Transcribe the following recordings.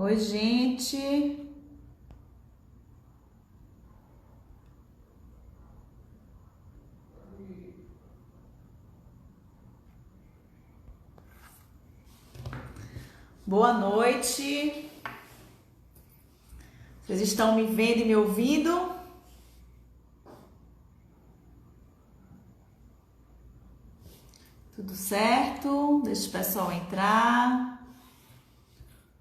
Oi, gente. Boa noite. Vocês estão me vendo e me ouvindo? Tudo certo? Deixa o pessoal entrar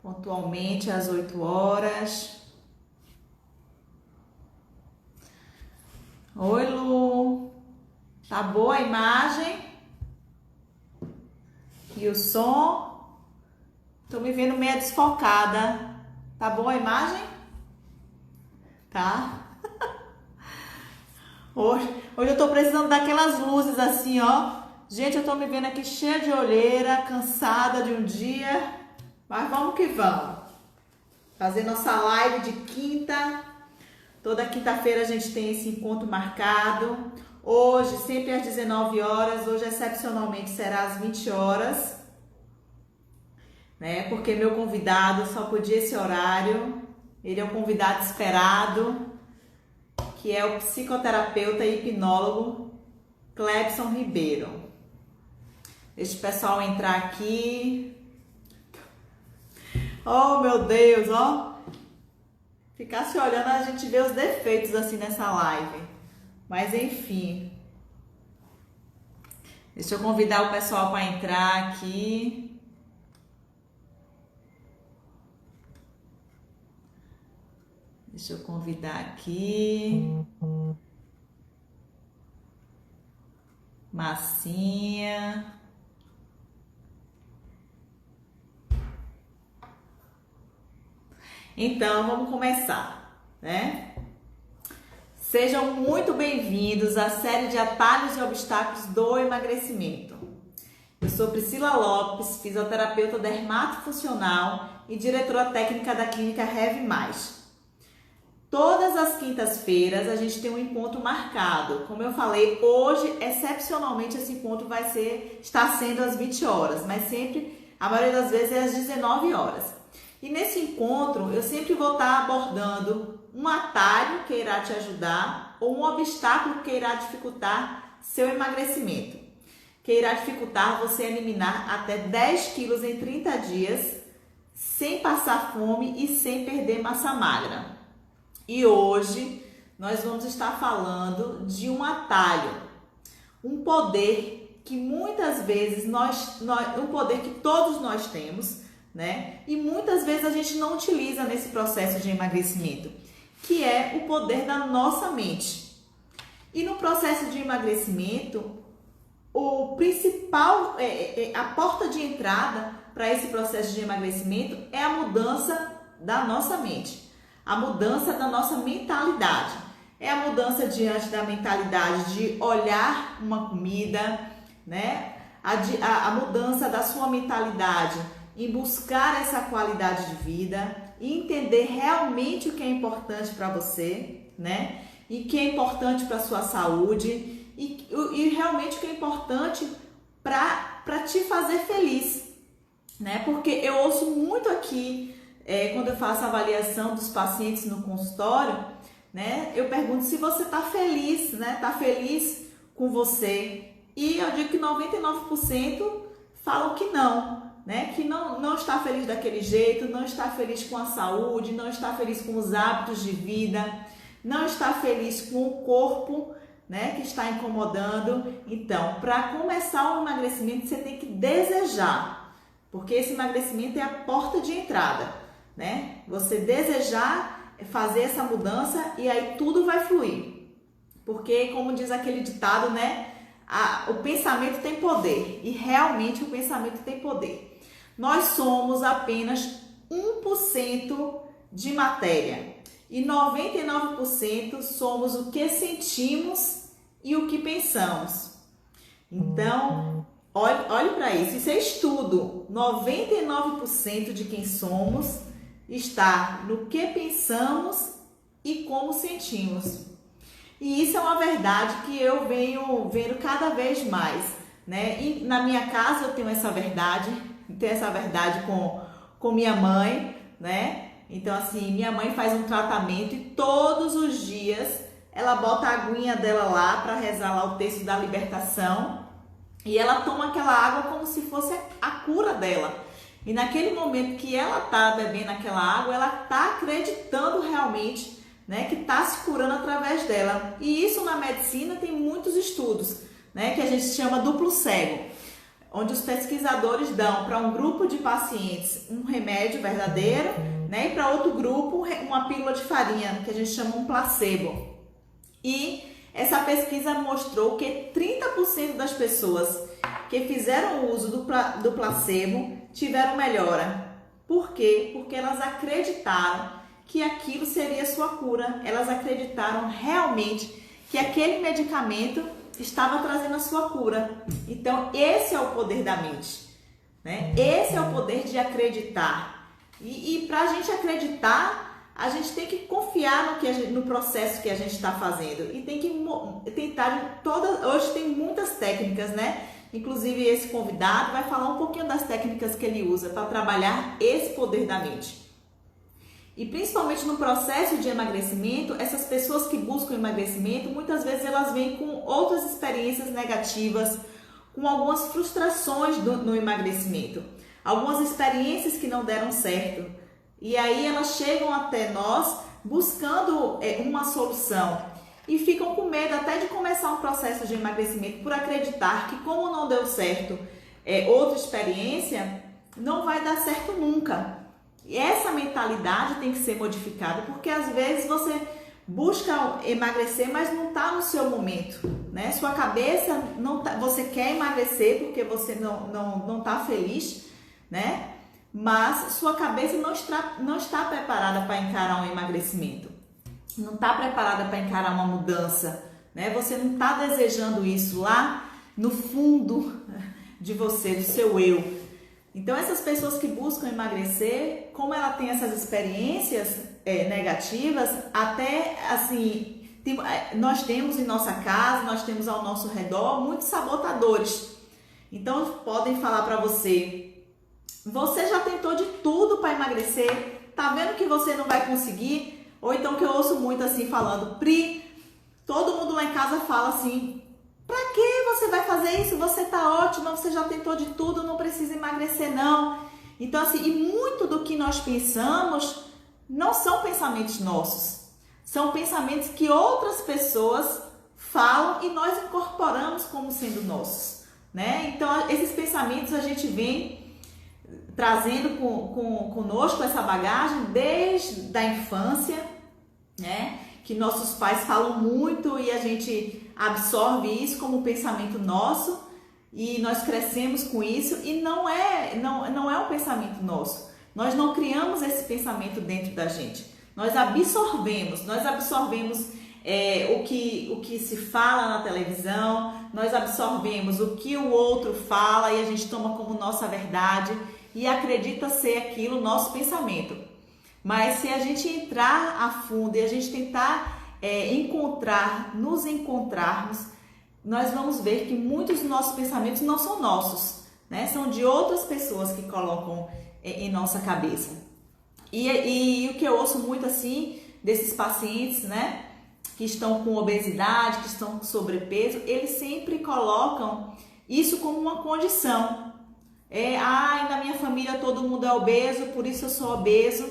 pontualmente às 8 horas. Oi, Lu. Tá boa a imagem? E o som? Tô me vendo meio desfocada. Tá boa a imagem? Tá? Hoje eu tô precisando daquelas luzes assim, ó. Gente, eu tô me vendo aqui cheia de olheira, cansada de um dia. Mas vamos que vamos. Fazer nossa live de quinta. Toda quinta-feira a gente tem esse encontro marcado. Hoje, sempre às 19 horas. Hoje, excepcionalmente, será às 20 horas. Né? Porque meu convidado só podia esse horário. Ele é o convidado esperado, que é o psicoterapeuta e hipnólogo Clebson Ribeiro. Deixa o pessoal entrar aqui. Oh, meu Deus, ó. Ficar se olhando, a gente vê os defeitos assim nessa live. Mas enfim. Deixa eu convidar o pessoal para entrar aqui. Deixa eu convidar aqui. Massinha. Então, vamos começar, né? Sejam muito bem-vindos à série de atalhos e obstáculos do emagrecimento. Eu sou Priscila Lopes, fisioterapeuta dermatofuncional e diretora técnica da clínica Heavy Mais. Todas as quintas-feiras a gente tem um encontro marcado. Como eu falei, hoje, excepcionalmente, esse encontro está sendo às 20 horas, mas sempre, a maioria das vezes, é às 19 horas. E nesse encontro, eu sempre vou estar abordando um atalho que irá te ajudar ou um obstáculo que irá dificultar seu emagrecimento, que irá dificultar você eliminar até 10 quilos em 30 dias, sem passar fome e sem perder massa magra. E hoje nós vamos estar falando de um atalho, um poder que muitas vezes um poder que todos nós temos, né? E muitas vezes a gente não utiliza nesse processo de emagrecimento, que é o poder da nossa mente. E no processo de emagrecimento, o principal, a porta de entrada para esse processo de emagrecimento é a mudança da nossa mente. A mudança da nossa mentalidade. É a mudança diante da mentalidade de olhar uma comida, né? A mudança da sua mentalidade em buscar essa qualidade de vida e entender realmente o que é importante para você, né? E o que é importante para a sua saúde e realmente o que é importante para te fazer feliz, né? Porque eu ouço muito aqui, quando eu faço a avaliação dos pacientes no consultório, né? Eu pergunto se você está feliz, né? Está feliz com você? E eu digo que 99% falam que não, né? Que não está feliz daquele jeito, não está feliz com a saúde, não está feliz com os hábitos de vida, não está feliz com o corpo, né? Que está incomodando. Então, para começar o emagrecimento, você tem que desejar, porque esse emagrecimento é a porta de entrada. Né? Você desejar fazer essa mudança e aí tudo vai fluir. Porque, como diz aquele ditado, né? O pensamento tem poder e realmente o pensamento tem poder. Nós somos apenas 1% de matéria e 99% somos o que sentimos e o que pensamos. Então, olhe para isso. Isso é estudo. 99% de quem somos está no que pensamos e como sentimos. E isso é uma verdade que eu venho vendo cada vez mais, né? E na minha casa eu tenho essa verdade com minha mãe, né? Então, assim, minha mãe faz um tratamento e todos os dias ela bota a aguinha dela lá para rezar lá o texto da libertação e ela toma aquela água como se fosse a cura dela. E naquele momento que ela tá bebendo aquela água, ela tá acreditando realmente, né, que tá se curando através dela. E isso na medicina tem muitos estudos, né, que a gente chama duplo cego, onde os pesquisadores dão para um grupo de pacientes um remédio verdadeiro, né, e para outro grupo uma pílula de farinha, que a gente chama um placebo. E essa pesquisa mostrou que 30% das pessoas que fizeram o uso do placebo tiveram melhora. Por quê? Porque elas acreditaram que aquilo seria sua cura. Elas acreditaram realmente que aquele medicamento estava trazendo a sua cura. Então, esse é o poder da mente, né? Esse é o poder de acreditar. E para a gente acreditar, a gente tem que confiar no processo que a gente está fazendo. E tem que tentar hoje tem muitas técnicas, né? Inclusive esse convidado vai falar um pouquinho das técnicas que ele usa para trabalhar esse poder da mente. E principalmente no processo de emagrecimento, essas pessoas que buscam emagrecimento, muitas vezes elas vêm com outras experiências negativas, com algumas frustrações no emagrecimento, algumas experiências que não deram certo. E aí elas chegam até nós buscando uma solução e ficam com medo até de começar um processo de emagrecimento por acreditar que como não deu certo outra experiência, não vai dar certo nunca. E essa mentalidade tem que ser modificada, porque às vezes você busca emagrecer, mas não está no seu momento, né? Sua cabeça não tá, você quer emagrecer porque você não está feliz, né? Mas sua cabeça não está preparada para encarar um emagrecimento, não está preparada para encarar uma mudança, né? Você não está desejando isso lá no fundo de você, do seu eu. Então, essas pessoas que buscam emagrecer, como ela tem essas experiências negativas, até assim, nós temos em nossa casa, nós temos ao nosso redor muitos sabotadores. Então, podem falar para você: você já tentou de tudo para emagrecer, tá vendo que você não vai conseguir? Ou então que eu ouço muito assim falando: Pri, todo mundo lá em casa fala assim: pra que você vai fazer isso? Você tá ótima, você já tentou de tudo, não precisa emagrecer não. Então assim, e muito do que nós pensamos não são pensamentos nossos, são pensamentos que outras pessoas falam e nós incorporamos como sendo nossos, né? Então esses pensamentos a gente vem trazendo conosco essa bagagem desde a infância, né? Que nossos pais falam muito e a gente absorve isso como pensamento nosso e nós crescemos com isso e não é um pensamento nosso. Nós não criamos esse pensamento dentro da gente. Nós absorvemos o que se fala na televisão, nós absorvemos o que o outro fala e a gente toma como nossa verdade e acredita ser aquilo nosso pensamento. Mas se a gente entrar a fundo e a gente tentar nos encontrarmos, nós vamos ver que muitos dos nossos pensamentos não são nossos, né? São de outras pessoas que colocam em nossa cabeça. E o que eu ouço muito assim desses pacientes, né, que estão com obesidade, que estão com sobrepeso, eles sempre colocam isso como uma condição. Na minha família todo mundo é obeso, por isso eu sou obeso.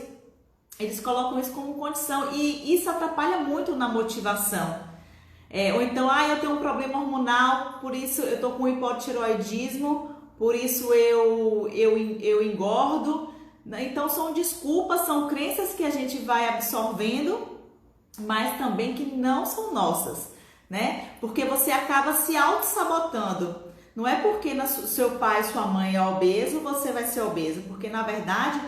Eles colocam isso como condição e isso atrapalha muito na motivação. Ou então, eu tenho um problema hormonal, por isso eu tô com hipotireoidismo, por isso eu engordo. Então são desculpas, são crenças que a gente vai absorvendo, mas também que não são nossas, né? Porque você acaba se auto-sabotando. Não é porque seu pai, sua mãe é obeso, você vai ser obeso, porque na verdade,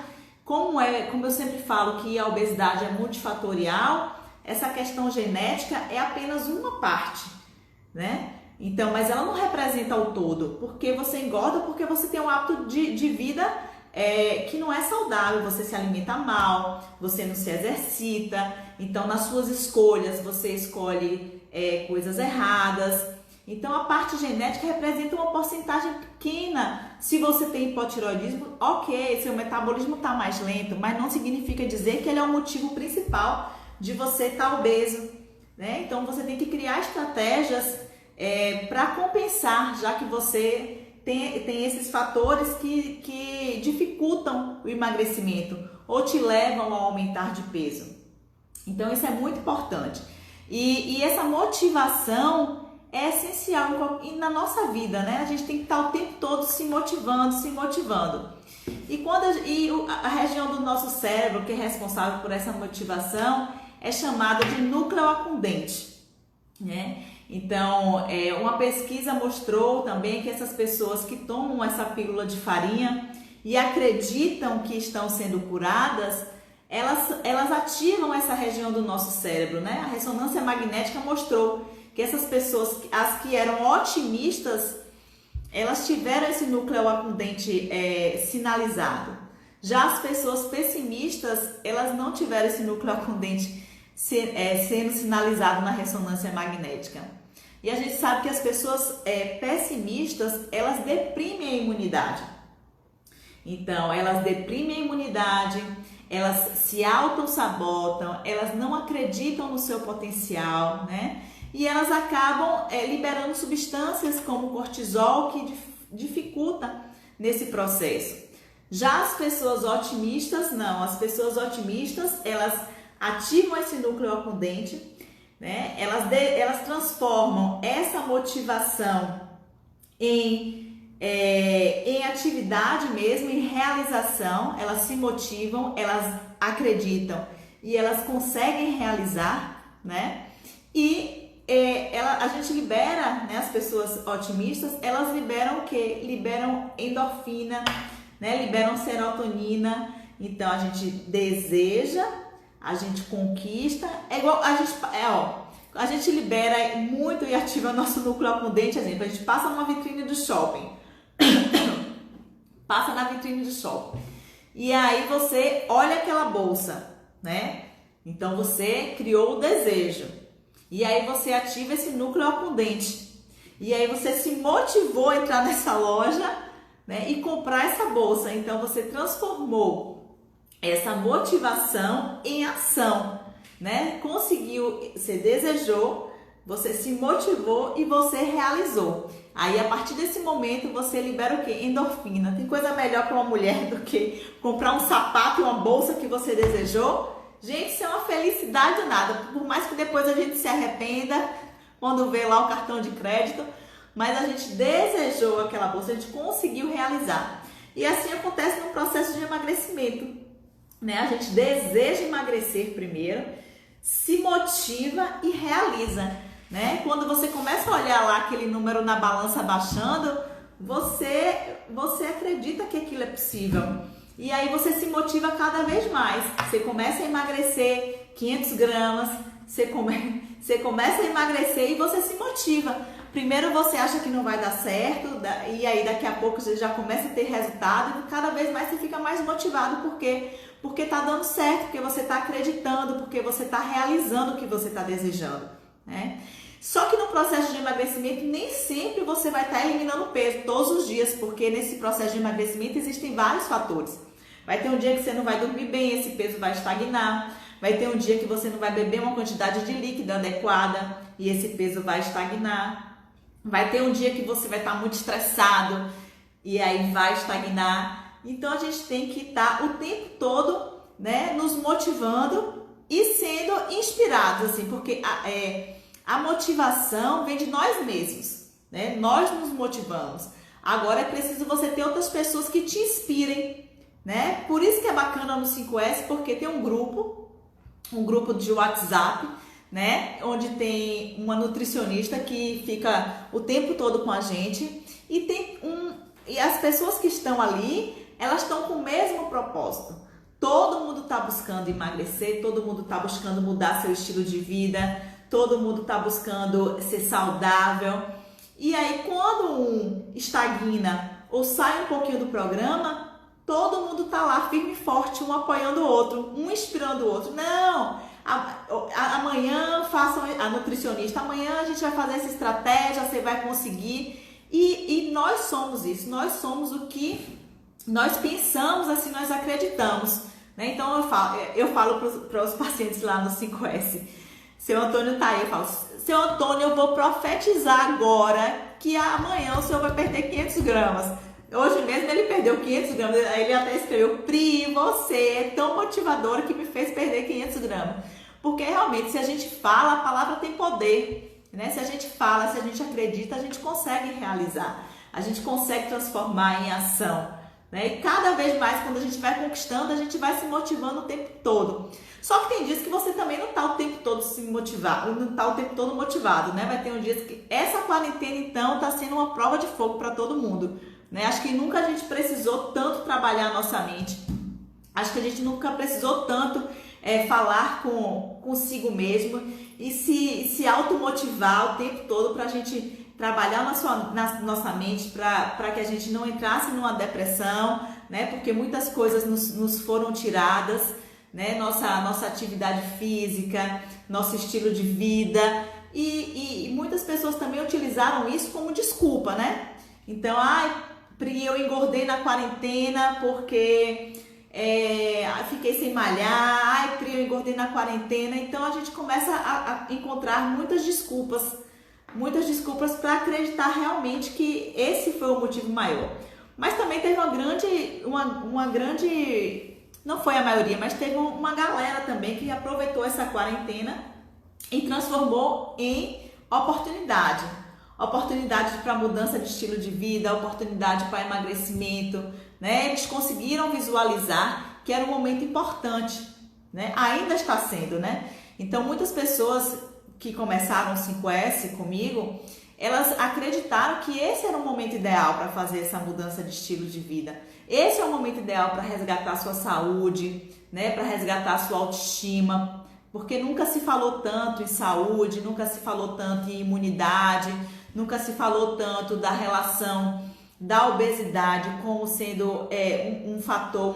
como eu sempre falo que a obesidade é multifatorial, essa questão genética é apenas uma parte, né? Então, mas ela não representa o todo, porque você engorda porque você tem um hábito de vida que não é saudável, você se alimenta mal, você não se exercita, então nas suas escolhas você escolhe coisas erradas. Então, a parte genética representa uma porcentagem pequena. Se você tem hipotireoidismo, ok, seu metabolismo está mais lento, mas não significa dizer que ele é o motivo principal de você estar obeso, né? Então, você tem que criar estratégias para compensar, já que você tem esses fatores que dificultam o emagrecimento ou te levam a aumentar de peso. Então, isso é muito importante. E essa motivação é essencial na nossa vida, né? A gente tem que estar o tempo todo se motivando. E a região do nosso cérebro que é responsável por essa motivação é chamada de núcleo accumbente, né? Então, uma pesquisa mostrou também que essas pessoas que tomam essa pílula de farinha e acreditam que estão sendo curadas, elas ativam essa região do nosso cérebro, né? A ressonância magnética mostrou que essas pessoas, as que eram otimistas, elas tiveram esse núcleo accumbente sinalizado. Já as pessoas pessimistas, elas não tiveram esse núcleo accumbente sendo sinalizado na ressonância magnética. E a gente sabe que as pessoas pessimistas, elas deprimem a imunidade. Então, elas deprimem a imunidade, elas se auto-sabotam, elas não acreditam no seu potencial, né? E elas acabam liberando substâncias como cortisol, que dificulta nesse processo. Já as pessoas otimistas, não. As pessoas otimistas, elas ativam esse núcleo accumbente, né? Elas transformam essa motivação em atividade mesmo, em realização. Elas se motivam, elas acreditam e elas conseguem realizar, né? E a gente libera, né, as pessoas otimistas, elas liberam o quê? Liberam endorfina, né? Liberam serotonina. Então, a gente deseja, a gente conquista, a gente libera muito e ativa nosso núcleo accumbente. Exemplo, a gente passa numa vitrine do shopping, passa na vitrine do shopping, e aí você olha aquela bolsa, né? Então, você criou o desejo. E aí você ativa esse núcleo accumbente. E aí você se motivou a entrar nessa loja, né, e comprar essa bolsa. Então você transformou essa motivação em ação, né? Conseguiu, você desejou, você se motivou e você realizou. Aí a partir desse momento você libera o quê? Endorfina. Tem coisa melhor para uma mulher do que comprar um sapato e uma bolsa que você desejou? Gente, isso é uma felicidade nada, por mais que depois a gente se arrependa quando vê lá o cartão de crédito, mas a gente desejou aquela bolsa, a gente conseguiu realizar. E assim acontece no processo de emagrecimento, né? A gente deseja emagrecer primeiro, se motiva e realiza, né? Quando você começa a olhar lá aquele número na balança baixando, você acredita que aquilo é possível. E aí você se motiva cada vez mais. Você começa a emagrecer 500 gramas, você começa a emagrecer e você se motiva. Primeiro você acha que não vai dar certo, e aí daqui a pouco você já começa a ter resultado, e cada vez mais você fica mais motivado. Porque tá dando certo, porque você tá acreditando, porque você tá realizando o que você tá desejando, né? Só que no processo de emagrecimento, nem sempre você vai estar eliminando peso todos os dias, porque nesse processo de emagrecimento existem vários fatores. Vai ter um dia que você não vai dormir bem, esse peso vai estagnar. Vai ter um dia que você não vai beber uma quantidade de líquido adequada e esse peso vai estagnar. Vai ter um dia que você vai estar muito estressado e aí vai estagnar. Então, a gente tem que estar o tempo todo, né, nos motivando e sendo inspirados, assim, porque a motivação vem de nós mesmos, né? Nós nos motivamos. Agora é preciso você ter outras pessoas que te inspirem, né? Por isso que é bacana no 5S, porque tem um grupo de WhatsApp, né? Onde tem uma nutricionista que fica o tempo todo com a gente e as pessoas que estão ali, elas estão com o mesmo propósito. Todo mundo está buscando emagrecer, todo mundo está buscando mudar seu estilo de vida, todo mundo está buscando ser saudável. E aí, quando um estagna ou sai um pouquinho do programa, todo mundo tá lá firme e forte, um apoiando o outro, um inspirando o outro. Não, amanhã façam a nutricionista, amanhã a gente vai fazer essa estratégia, você vai conseguir. E nós somos isso, nós somos o que nós pensamos, assim nós acreditamos, né? Então eu falo para os pacientes lá no 5S, seu Antônio tá aí, eu falo, seu Antônio, eu vou profetizar agora que amanhã o senhor vai perder 500 gramas. Hoje mesmo ele perdeu 500 gramas, ele até escreveu, Pri, você é tão motivadora que me fez perder 500 gramas. Porque realmente, se a gente fala, a palavra tem poder, né? Se a gente fala, se a gente acredita, a gente consegue realizar, a gente consegue transformar em ação, né? E cada vez mais, quando a gente vai conquistando, a gente vai se motivando o tempo todo. Só que tem dias que você também não está o tempo todo se motivado, não está o tempo todo motivado, né? Vai ter um dia que essa quarentena, então, está sendo uma prova de fogo para todo mundo, né? Acho que nunca a gente precisou tanto trabalhar a nossa mente. Acho que a gente nunca precisou tanto falar consigo mesmo e se automotivar o tempo todo para a gente trabalhar na nossa mente para que a gente não entrasse numa depressão, né? Porque muitas coisas nos foram tiradas, né? Nossa atividade física, nosso estilo de vida e muitas pessoas também utilizaram isso como desculpa, né? Então, Pri, eu engordei na quarentena porque fiquei sem malhar, Pri, eu engordei na quarentena. Então a gente começa a encontrar muitas desculpas para acreditar realmente que esse foi o motivo maior. Mas também teve uma grande, não foi a maioria, mas teve uma galera também que aproveitou essa quarentena e transformou em oportunidade para mudança de estilo de vida, oportunidade para emagrecimento, né? Eles conseguiram visualizar que era um momento importante, né? Ainda está sendo, né? Então, muitas pessoas que começaram o 5S comigo, elas acreditaram que esse era o momento ideal para fazer essa mudança de estilo de vida. Esse é o momento ideal para resgatar a sua saúde, né? Para resgatar a sua autoestima, porque nunca se falou tanto em saúde, nunca se falou tanto em imunidade, nunca se falou tanto da relação da obesidade como sendo um fator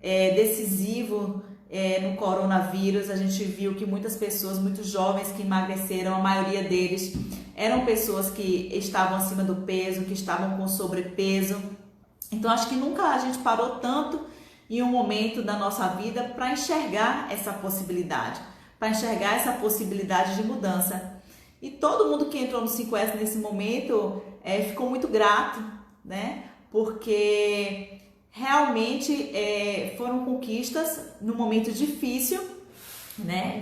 decisivo no coronavírus. A gente viu que muitas pessoas, muitos jovens que emagreceram, a maioria deles eram pessoas que estavam acima do peso, que estavam com sobrepeso. Então, acho que nunca a gente parou tanto em um momento da nossa vida para enxergar essa possibilidade de mudança. E todo mundo que entrou no 5S nesse momento ficou muito grato, né? Porque realmente foram conquistas num momento difícil, né?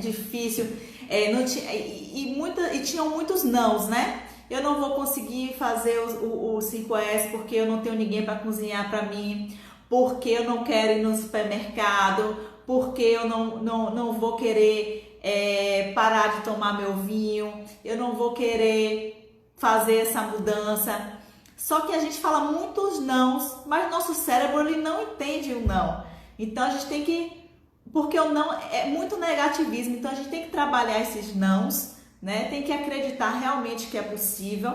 E tinham muitos nãos, né? Eu não vou conseguir fazer o 5S porque eu não tenho ninguém para cozinhar para mim, porque eu não quero ir no supermercado, porque eu não vou querer parar de tomar meu vinho, eu não vou querer fazer essa mudança. Só que a gente fala muitos nãos, mas nosso cérebro ele não entende o não. Então a gente tem que, porque o não é muito negativismo, então a gente tem que trabalhar esses nãos, né? Tem que acreditar realmente que é possível.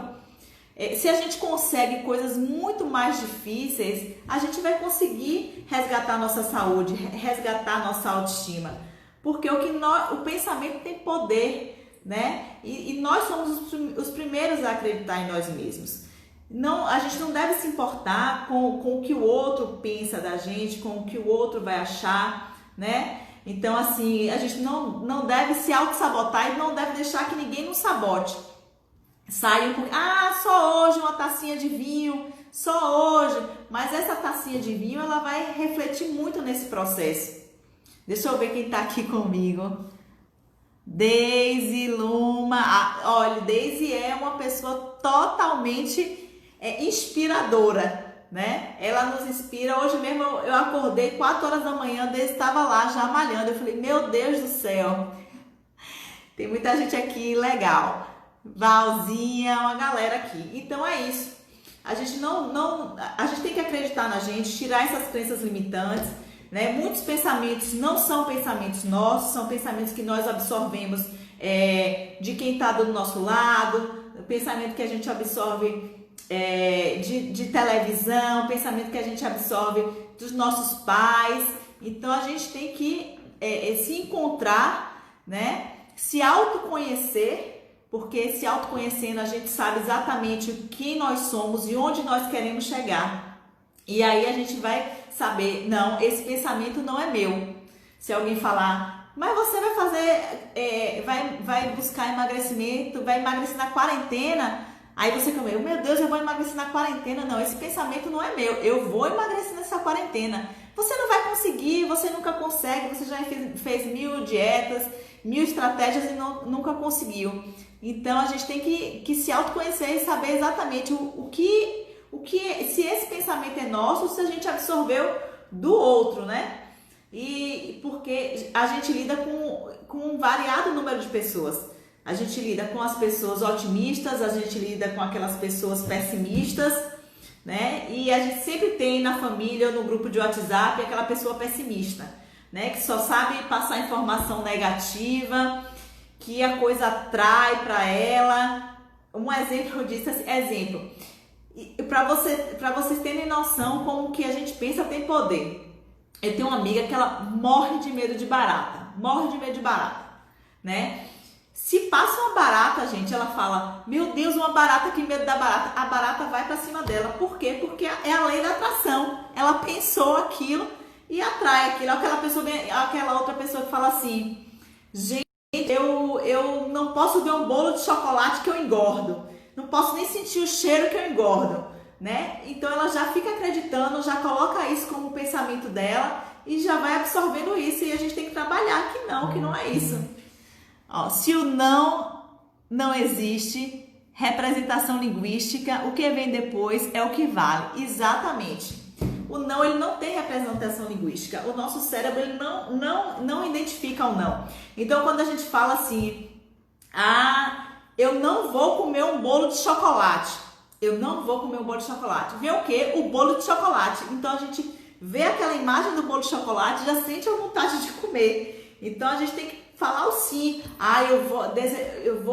Se a gente consegue coisas muito mais difíceis, a gente vai conseguir resgatar nossa saúde, resgatar nossa autoestima. Porque o pensamento tem poder, né? E nós somos os primeiros a acreditar em nós mesmos. Não, a gente não deve se importar com o que o outro pensa da gente, com o que o outro vai achar, né? Então, assim, a gente não deve se auto-sabotar e não deve deixar que ninguém nos sabote. Saiam porque, só hoje uma tacinha de vinho, só hoje. Mas essa tacinha de vinho, ela vai refletir muito nesse processo. Deixa eu ver quem tá aqui comigo. Deise Luma. Olha, Deise é uma pessoa totalmente inspiradora, né? Ela nos inspira. Hoje mesmo eu acordei 4 horas da manhã, Deise estava lá já malhando. Eu falei, meu Deus do céu. Tem muita gente aqui legal. Valzinha, uma galera aqui. Então é isso. A gente a gente tem que acreditar na gente, tirar essas crenças limitantes, né? Muitos pensamentos não são pensamentos nossos, são pensamentos que nós absorvemos de quem está do nosso lado, pensamento que a gente absorve de televisão, pensamento que a gente absorve dos nossos pais. Então a gente tem que se encontrar, né? Se autoconhecer, porque se autoconhecendo a gente sabe exatamente quem nós somos e onde nós queremos chegar. E aí a gente vai saber, não, esse pensamento não é meu. Se alguém falar, mas você vai fazer, vai buscar emagrecimento, vai emagrecer na quarentena, aí você comeu, meu Deus, eu vou emagrecer na quarentena. Não, esse pensamento não é meu, eu vou emagrecer nessa quarentena. Você não vai conseguir, você nunca consegue, você já fez 1000 dietas, 1000 estratégias e nunca conseguiu. Então a gente tem que se autoconhecer e saber exatamente se esse pensamento é nosso, se a gente absorveu do outro, né? E porque a gente lida com um variado número de pessoas. A gente lida com as pessoas otimistas, a gente lida com aquelas pessoas pessimistas, né? E a gente sempre tem na família ou no grupo de WhatsApp aquela pessoa pessimista, né? Que só sabe passar informação negativa, que a coisa atrai para ela. Um exemplo disso, exemplo. Para vocês terem noção como que a gente pensa tem poder. Eu tenho uma amiga que ela morre de medo de barata, né? Se passa uma barata, gente, ela fala, meu Deus, uma barata, que medo da barata. A barata vai para cima dela. Por quê? Porque é a lei da atração. Ela pensou aquilo e atrai aquilo. Aquela outra pessoa que fala assim, gente, eu não posso ver um bolo de chocolate que eu engordo. Não posso nem sentir o cheiro que eu engordo, né? Então ela já fica acreditando, já coloca isso como pensamento dela e já vai absorvendo isso. E a gente tem que trabalhar que não é isso. Ó, se o não existe, representação linguística, o que vem depois é o que vale. Exatamente. O não, ele não tem representação linguística. O nosso cérebro, ele não identifica o não. Então, quando a gente fala assim, eu não vou comer um bolo de chocolate. Eu não vou comer um bolo de chocolate. Vê o quê? O bolo de chocolate. Então, a gente vê aquela imagem do bolo de chocolate e já sente a vontade de comer. Então, a gente tem que falar o sim. Eu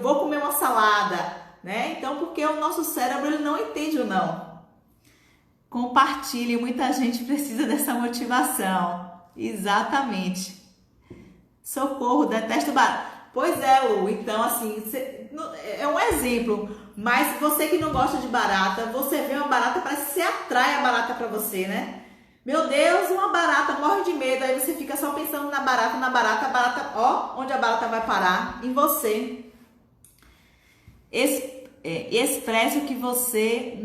vou comer uma salada, né? Então, porque o nosso cérebro, ele não entende o não. Compartilhe, muita gente precisa dessa motivação. Exatamente. Socorro, detesto barata. Pois é, Lu, então assim, é um exemplo, mas você que não gosta de barata, você vê uma barata, parece que você atrai a barata pra você, né? Meu Deus, uma barata, morre de medo, aí você fica só pensando na barata, a barata, ó, onde a barata vai parar? Em você. Expresse o que você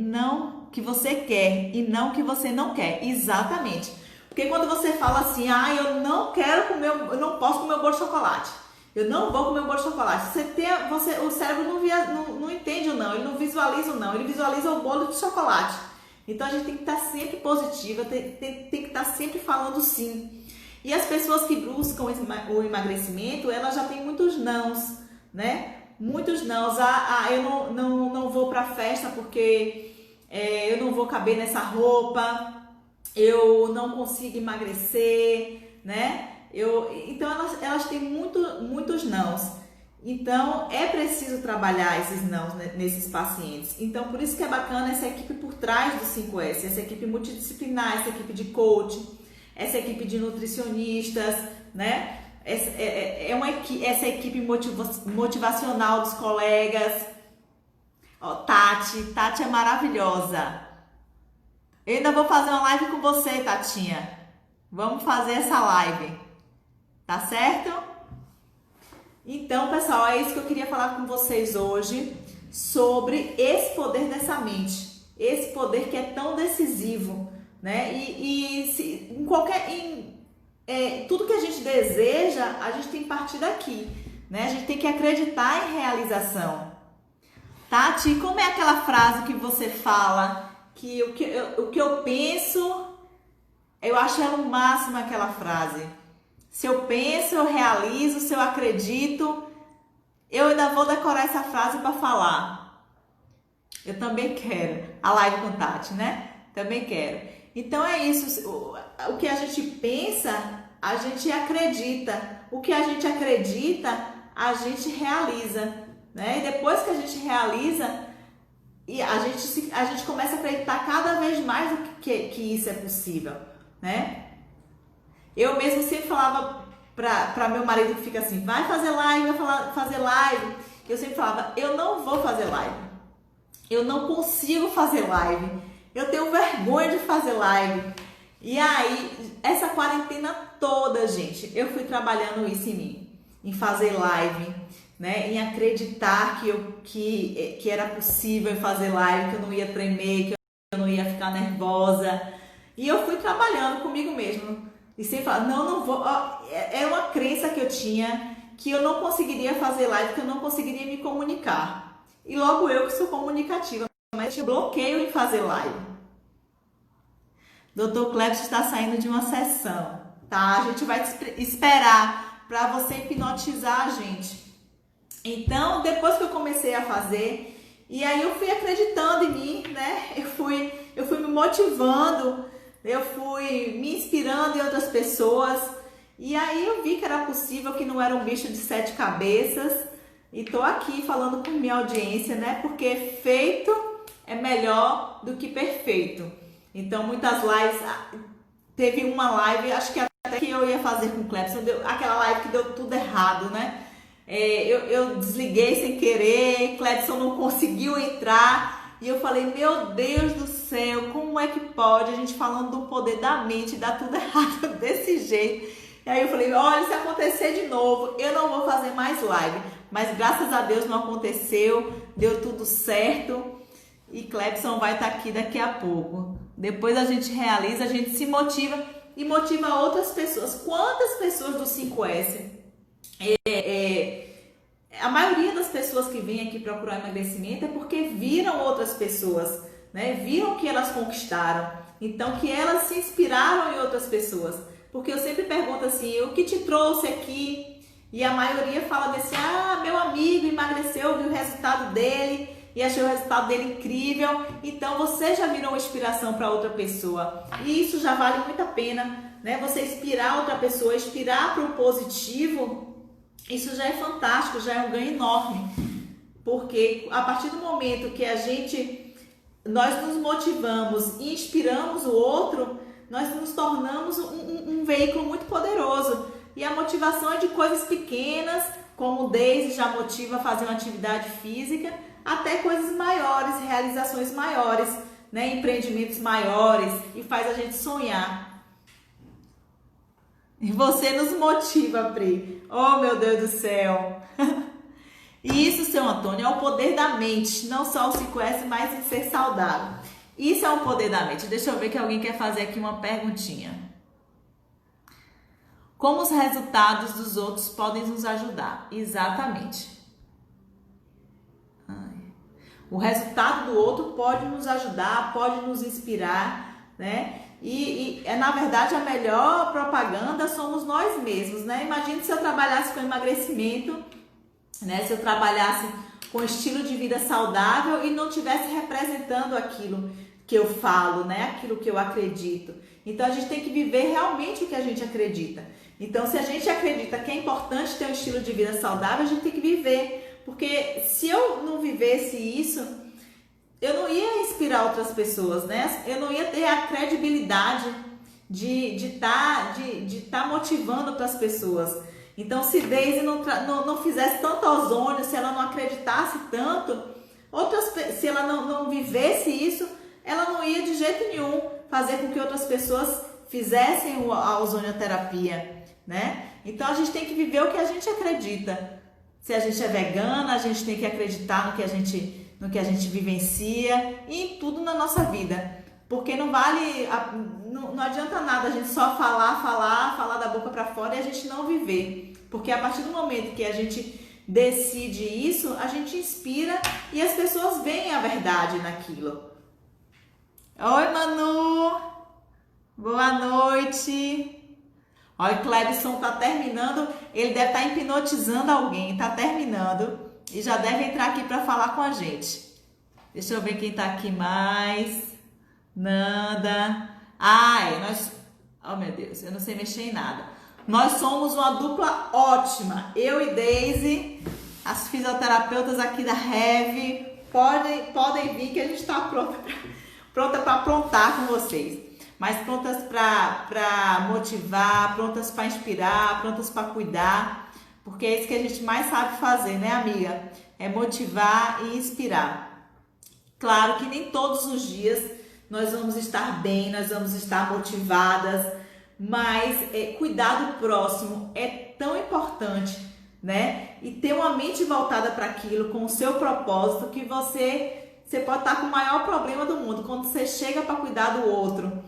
quer e não o que você não quer. Exatamente. Porque quando você fala assim, eu não quero comer, eu não posso comer o bolo de chocolate. Eu não vou comer o bolo de chocolate. O cérebro não entende o não, ele não visualiza o não, ele visualiza o bolo de chocolate. Então a gente tem que estar sempre positiva, tem que estar sempre falando sim. E as pessoas que buscam o emagrecimento, elas já têm muitos nãos, né? Muitos nãos. Eu não vou pra festa porque eu não vou caber nessa roupa, eu não consigo emagrecer, né? Então elas têm muitos nãos. Então é preciso trabalhar esses nãos nesses pacientes. Então por isso que é bacana essa equipe por trás do 5S, essa equipe multidisciplinar, essa equipe de coaching, essa equipe de nutricionistas, né? Essa equipe motivacional dos colegas. Ó, Tati é maravilhosa. Eu ainda vou fazer uma live com você, Tatinha. Vamos fazer essa live. Tá certo? Então, pessoal, é isso que eu queria falar com vocês hoje sobre esse poder dessa mente. Esse poder que é tão decisivo, né? Tudo que a gente deseja, a gente tem que partir daqui, né? A gente tem que acreditar em realização. Tati, como é aquela frase que você fala que o que eu penso, eu acho ela o máximo aquela frase. Se eu penso, eu realizo, se eu acredito, eu ainda vou decorar essa frase para falar. Eu também quero. A live com Tati, né? Também quero. Então é isso. O que a gente pensa, a gente acredita. O que a gente acredita, a gente realiza, né? E depois que a gente realiza, a gente começa a acreditar cada vez mais que isso é possível, né? Eu mesmo sempre falava para meu marido que fica assim, vai fazer live, vai fazer live. Eu sempre falava, eu não vou fazer live. Eu não consigo fazer live. Eu tenho vergonha de fazer live. E aí, essa quarentena toda, gente, eu fui trabalhando isso em mim, em fazer live, né? Em acreditar que era possível fazer live, que eu não ia tremer, que eu não ia ficar nervosa. E eu fui trabalhando comigo mesmo. E sempre falar, não vou. Era uma crença que eu tinha que eu não conseguiria fazer live, que eu não conseguiria me comunicar. E logo eu que sou comunicativa, mas eu bloqueio em fazer live. Dr. Clebson está saindo de uma sessão, tá? A gente vai esperar para você hipnotizar a gente. Então, depois que eu comecei a fazer, e aí eu fui acreditando em mim, né? Eu fui me motivando, eu fui me inspirando em outras pessoas. E aí eu vi que era possível, que não era um bicho de 7 cabeças. E tô aqui falando com minha audiência, né? Porque feito é melhor do que perfeito. Então, muitas lives, teve uma live, acho que até que eu ia fazer com o Clebson, aquela live que deu tudo errado, né? Eu desliguei sem querer, Clebson não conseguiu entrar, e eu falei, meu Deus do céu, como é que pode a gente falando do poder da mente dar tudo errado desse jeito? E aí eu falei, olha, se acontecer de novo, eu não vou fazer mais live. Mas graças a Deus não aconteceu, deu tudo certo, e Clebson vai estar aqui daqui a pouco. Depois a gente realiza, a gente se motiva e motiva outras pessoas. Quantas pessoas do 5S? A maioria das pessoas que vêm aqui procurar emagrecimento é porque viram outras pessoas, né? Viram que elas conquistaram. Então, que elas se inspiraram em outras pessoas. Porque eu sempre pergunto assim, o que te trouxe aqui? E a maioria fala desse, meu amigo emagreceu, viu o resultado dele e achei o resultado dele incrível, então você já virou uma inspiração para outra pessoa. E isso já vale muito a pena, né? Você inspirar outra pessoa, inspirar para o positivo, isso já é fantástico, já é um ganho enorme. Porque a partir do momento que nós nos motivamos e inspiramos o outro, nós nos tornamos um veículo muito poderoso. E a motivação é de coisas pequenas, como o Daisy já motiva a fazer uma atividade física, até coisas maiores, realizações maiores, né? Empreendimentos maiores, e faz a gente sonhar. E você nos motiva, Pri. Oh, meu Deus do céu! E isso, seu Antônio, é o poder da mente, não só o 5S, mas em ser saudável. Isso é o poder da mente. Deixa eu ver que alguém quer fazer aqui uma perguntinha. Como os resultados dos outros podem nos ajudar? Exatamente. O resultado do outro pode nos ajudar, pode nos inspirar, né? E na verdade, a melhor propaganda somos nós mesmos, né? Imagine se eu trabalhasse com emagrecimento, né? Se eu trabalhasse com estilo de vida saudável e não estivesse representando aquilo que eu falo, né? Aquilo que eu acredito. Então, a gente tem que viver realmente o que a gente acredita. Então, se a gente acredita que é importante ter um estilo de vida saudável, a gente tem que viver. Porque se eu não vivesse isso, eu não ia inspirar outras pessoas, né? Eu não ia ter a credibilidade de tá motivando outras pessoas. Então, se Daisy não fizesse tanto ozônio, se ela não acreditasse tanto, se ela não vivesse isso, ela não ia de jeito nenhum fazer com que outras pessoas fizessem a ozonioterapia, né? Então, a gente tem que viver o que a gente acredita. Se a gente é vegana, a gente tem que acreditar no que a gente vivencia e em tudo na nossa vida. Porque não adianta nada a gente só falar da boca para fora e a gente não viver. Porque a partir do momento que a gente decide isso, a gente inspira e as pessoas veem a verdade naquilo. Oi, Manu! Boa noite! Olha, o Clebson tá terminando, ele deve estar hipnotizando alguém, tá terminando e já deve entrar aqui para falar com a gente. Deixa eu ver quem tá aqui mais. Nanda. Oh meu Deus, eu não sei mexer em nada. Nós somos uma dupla ótima, eu e Daisy, as fisioterapeutas aqui da Rev, podem vir que a gente tá pronta para aprontar com vocês. mas prontas para motivar, prontas para inspirar, prontas para cuidar, porque é isso que a gente mais sabe fazer, né, amiga? É motivar e inspirar. Claro que nem todos os dias nós vamos estar bem, nós vamos estar motivadas, mas cuidar do próximo é tão importante, né? E ter uma mente voltada para aquilo, com o seu propósito, que você pode estar com o maior problema do mundo. Quando você chega para cuidar do outro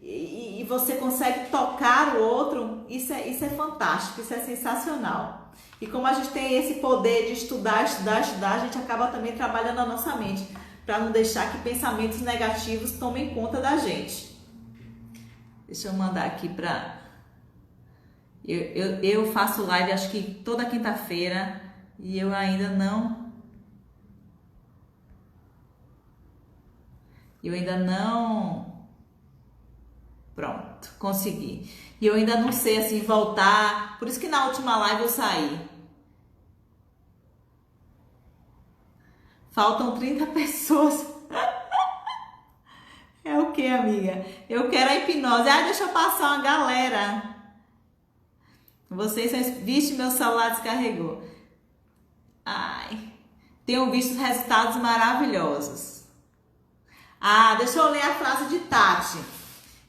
e você consegue tocar o outro, isso é fantástico, isso é sensacional. E como a gente tem esse poder de estudar, a gente acaba também trabalhando a nossa mente, para não deixar que pensamentos negativos tomem conta da gente. Deixa eu mandar aqui para... Eu faço live acho que toda quinta-feira e eu ainda não... Pronto, consegui. E eu ainda não sei assim voltar, por isso que na última live eu saí. Faltam 30 pessoas. É o que, amiga? Eu quero a hipnose. Ah, deixa eu passar uma galera. Vocês, vixe, meu celular descarregou. Ai, tenho visto resultados maravilhosos. Ah, deixa eu ler a frase de Tati,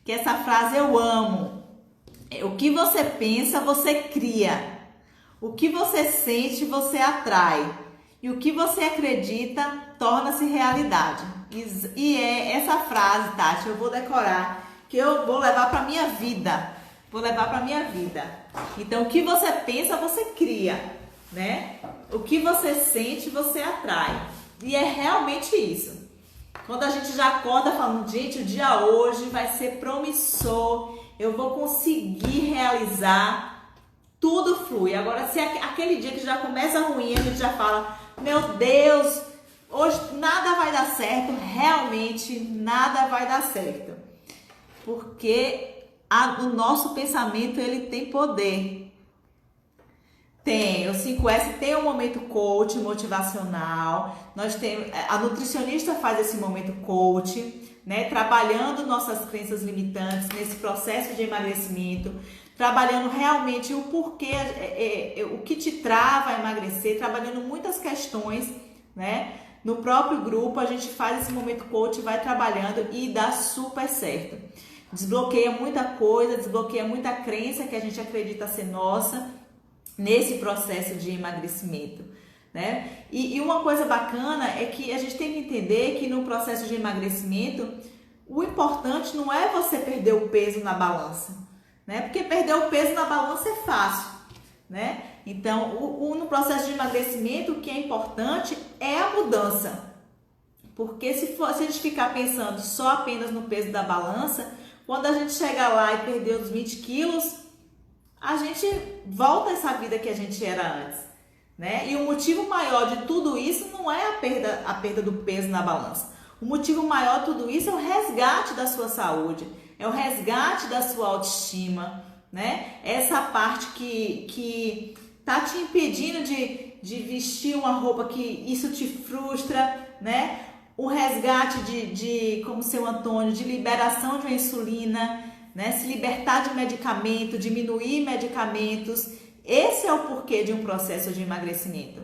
que essa frase eu amo. O que você pensa, você cria. O que você sente, você atrai. E o que você acredita, torna-se realidade. E é essa frase, Tati, eu vou decorar, que eu vou levar para minha vida. Então, o que você pensa, você cria, né? O que você sente, você atrai. E é realmente isso. Quando a gente já acorda falando, gente, o dia hoje vai ser promissor, eu vou conseguir realizar, tudo flui. Agora, se aquele dia que já começa ruim, a gente já fala, meu Deus, hoje nada vai dar certo, realmente nada vai dar certo. Porque o nosso pensamento, ele tem poder. Tem, o 5S tem um momento coach motivacional, nós temos, a nutricionista faz esse momento coach, né, trabalhando nossas crenças limitantes nesse processo de emagrecimento, trabalhando realmente o porquê, o que te trava a emagrecer, trabalhando muitas questões, né, no próprio grupo a gente faz esse momento coach, vai trabalhando e dá super certo. Desbloqueia muita coisa, desbloqueia muita crença que a gente acredita ser nossa, nesse processo de emagrecimento, né? E uma coisa bacana é que a gente tem que entender que no processo de emagrecimento, o importante não é você perder o peso na balança, né? Porque perder o peso na balança é fácil, né? Então, no processo de emagrecimento, o que é importante é a mudança. Porque se a gente ficar pensando só apenas no peso da balança, quando a gente chegar lá e perder os 20 quilos, a gente volta a essa vida que a gente era antes, né? E o motivo maior de tudo isso não é a perda do peso na balança. O motivo maior de tudo isso é o resgate da sua saúde, é o resgate da sua autoestima, né? Essa parte que tá te impedindo de vestir uma roupa que isso te frustra, né? O resgate como seu Antônio, de liberação de uma insulina, né? Se libertar de medicamento, diminuir medicamentos. Esse é o porquê de um processo de emagrecimento.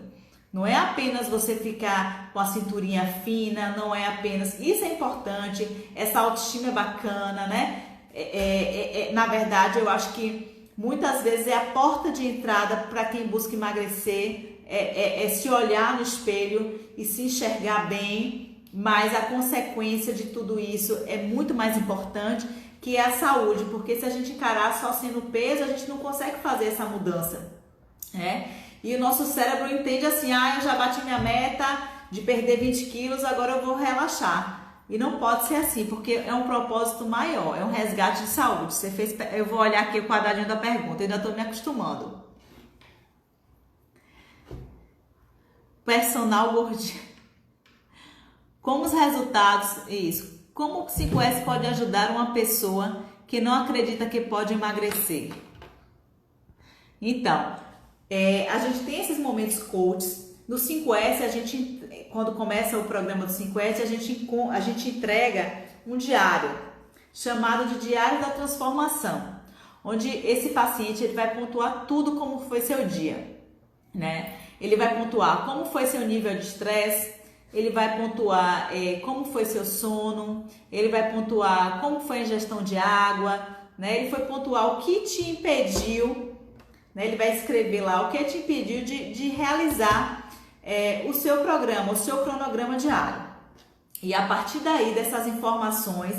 Não é apenas você ficar com a cinturinha fina, não é apenas... Isso é importante, essa autoestima é bacana, né? Na verdade, eu acho que muitas vezes é a porta de entrada para quem busca emagrecer, é se olhar no espelho e se enxergar bem, mas a consequência de tudo isso é muito mais importante, que é a saúde, porque se a gente encarar só sendo peso, a gente não consegue fazer essa mudança, né? E o nosso cérebro entende assim, eu já bati minha meta de perder 20 quilos, agora eu vou relaxar. E não pode ser assim, porque é um propósito maior, é um resgate de saúde. Eu vou olhar aqui o quadradinho da pergunta, eu ainda estou me acostumando. Personal gordinho. Como os resultados, isso. Como o 5S pode ajudar uma pessoa que não acredita que pode emagrecer? Então, a gente tem esses momentos coaches. No 5S, quando começa o programa do 5S, a gente entrega um diário chamado de Diário da Transformação, onde esse paciente ele vai pontuar tudo como foi seu dia, né? Ele vai pontuar como foi seu nível de estresse, ele vai pontuar como foi seu sono, ele vai pontuar como foi a ingestão de água, né? Ele foi pontuar o que te impediu, né? Ele vai escrever lá o que te impediu de realizar o seu programa, o seu cronograma diário. E a partir daí, dessas informações,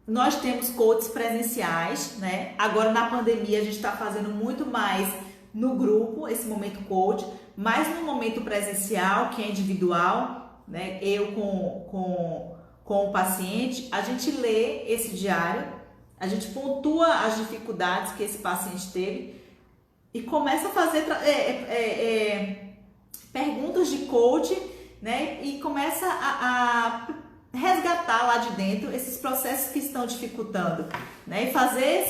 nós temos coaches presenciais, né? Agora na pandemia a gente está fazendo muito mais no grupo, esse momento coach, mas no momento presencial, que é individual, né? Eu com o paciente, a gente lê esse diário, a gente pontua as dificuldades que esse paciente teve e começa a fazer perguntas de coach, né? E começa a resgatar lá de dentro esses processos que estão dificultando, né? E fazer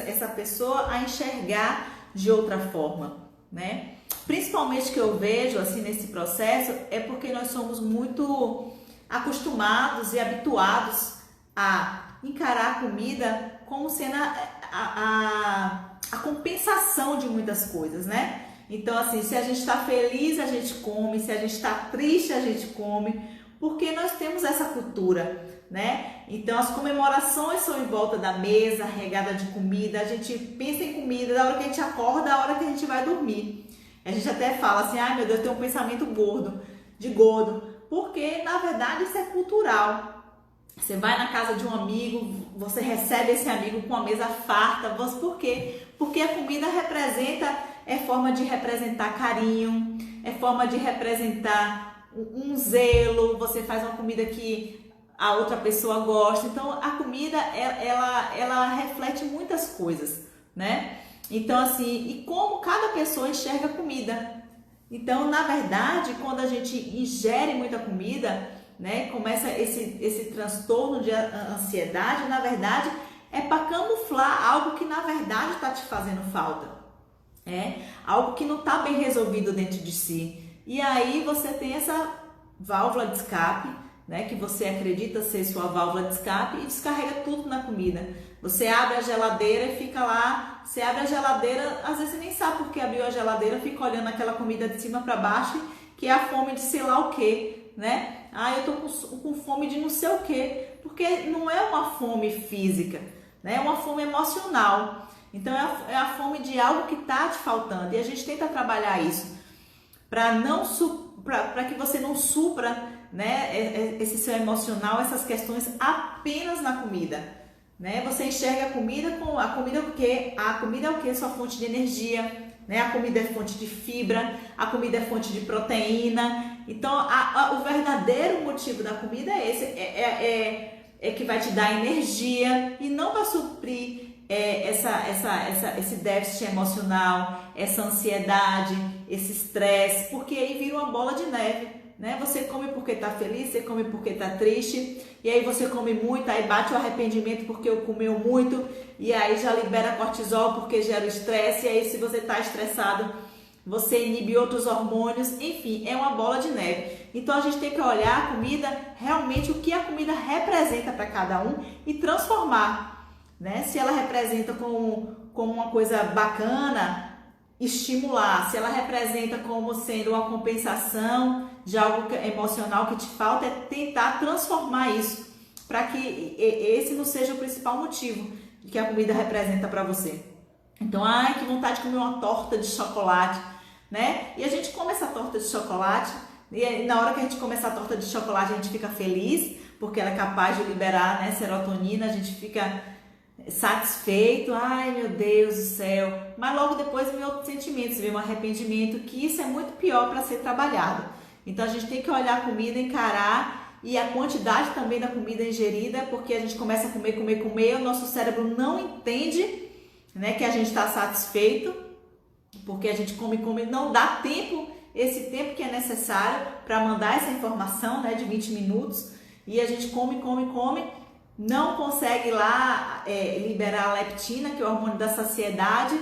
essa pessoa a enxergar de outra forma, né? Principalmente que eu vejo assim nesse processo é porque nós somos muito acostumados e habituados a encarar a comida como sendo a compensação de muitas coisas, né? Então assim, se a gente está feliz a gente come, se a gente está triste a gente come, porque nós temos essa cultura, né? Então as comemorações são em volta da mesa, regada de comida, a gente pensa em comida da hora que a gente acorda, da hora que a gente vai dormir. A gente até fala assim, ai meu Deus, eu tenho um pensamento gordo, porque na verdade isso é cultural. Você vai na casa de um amigo, você recebe esse amigo com a mesa farta, por quê? Porque a comida é forma de representar carinho, é forma de representar um zelo, você faz uma comida que a outra pessoa gosta. Então a comida ela reflete muitas coisas, né? Então assim, e como cada pessoa enxerga a comida. Então na verdade, quando a gente ingere muita comida, né, começa esse transtorno de ansiedade, na verdade é para camuflar algo que na verdade está te fazendo falta, algo que não está bem resolvido dentro de si. E aí você tem essa válvula de escape, né, que você acredita ser sua válvula de escape e descarrega tudo na comida. Você abre a geladeira e fica lá, você abre a geladeira, às vezes você nem sabe porque abriu a geladeira, fica olhando aquela comida de cima para baixo, que é a fome de sei lá o que, né? Ah, eu tô com fome de não sei o que, porque não é uma fome física, né? É uma fome emocional. Então é a fome de algo que tá te faltando e a gente tenta trabalhar isso para que você não supra, né, esse seu emocional, essas questões apenas na comida, né? Você enxerga a comida o quê? A comida é o quê? Sua fonte de energia, né? A comida é fonte de fibra, a comida é fonte de proteína. Então o verdadeiro motivo da comida é esse, é que vai te dar energia e não vai suprir esse déficit emocional, essa ansiedade, esse estresse, porque aí vira uma bola de neve, né? Você come porque tá feliz, você come porque tá triste, e aí você come muito, aí bate o arrependimento porque comeu muito, e aí já libera cortisol porque gera o estresse, e aí se você tá estressado, você inibe outros hormônios, enfim, é uma bola de neve. Então a gente tem que olhar a comida, realmente o que a comida representa para cada um e transformar, né? Se ela representa como uma coisa bacana, estimular. Se ela representa como sendo uma compensação de algo emocional que te falta, é tentar transformar isso para que esse não seja o principal motivo que a comida representa para você. Então, ai, que vontade de comer uma torta de chocolate, né? E a gente come essa torta de chocolate e na hora que a gente come essa torta de chocolate a gente fica feliz porque ela é capaz de liberar, né, serotonina, a gente fica satisfeito, ai meu Deus do céu, mas logo depois vem outros sentimentos, vem um arrependimento, que isso é muito pior para ser trabalhado. Então a gente tem que olhar a comida, encarar, e a quantidade também da comida ingerida, porque a gente começa a comer, o nosso cérebro não entende, né, que a gente está satisfeito, porque a gente come, não dá tempo, esse tempo que é necessário para mandar essa informação, né, de 20 minutos, e a gente come, não consegue lá liberar a leptina, que é o hormônio da saciedade,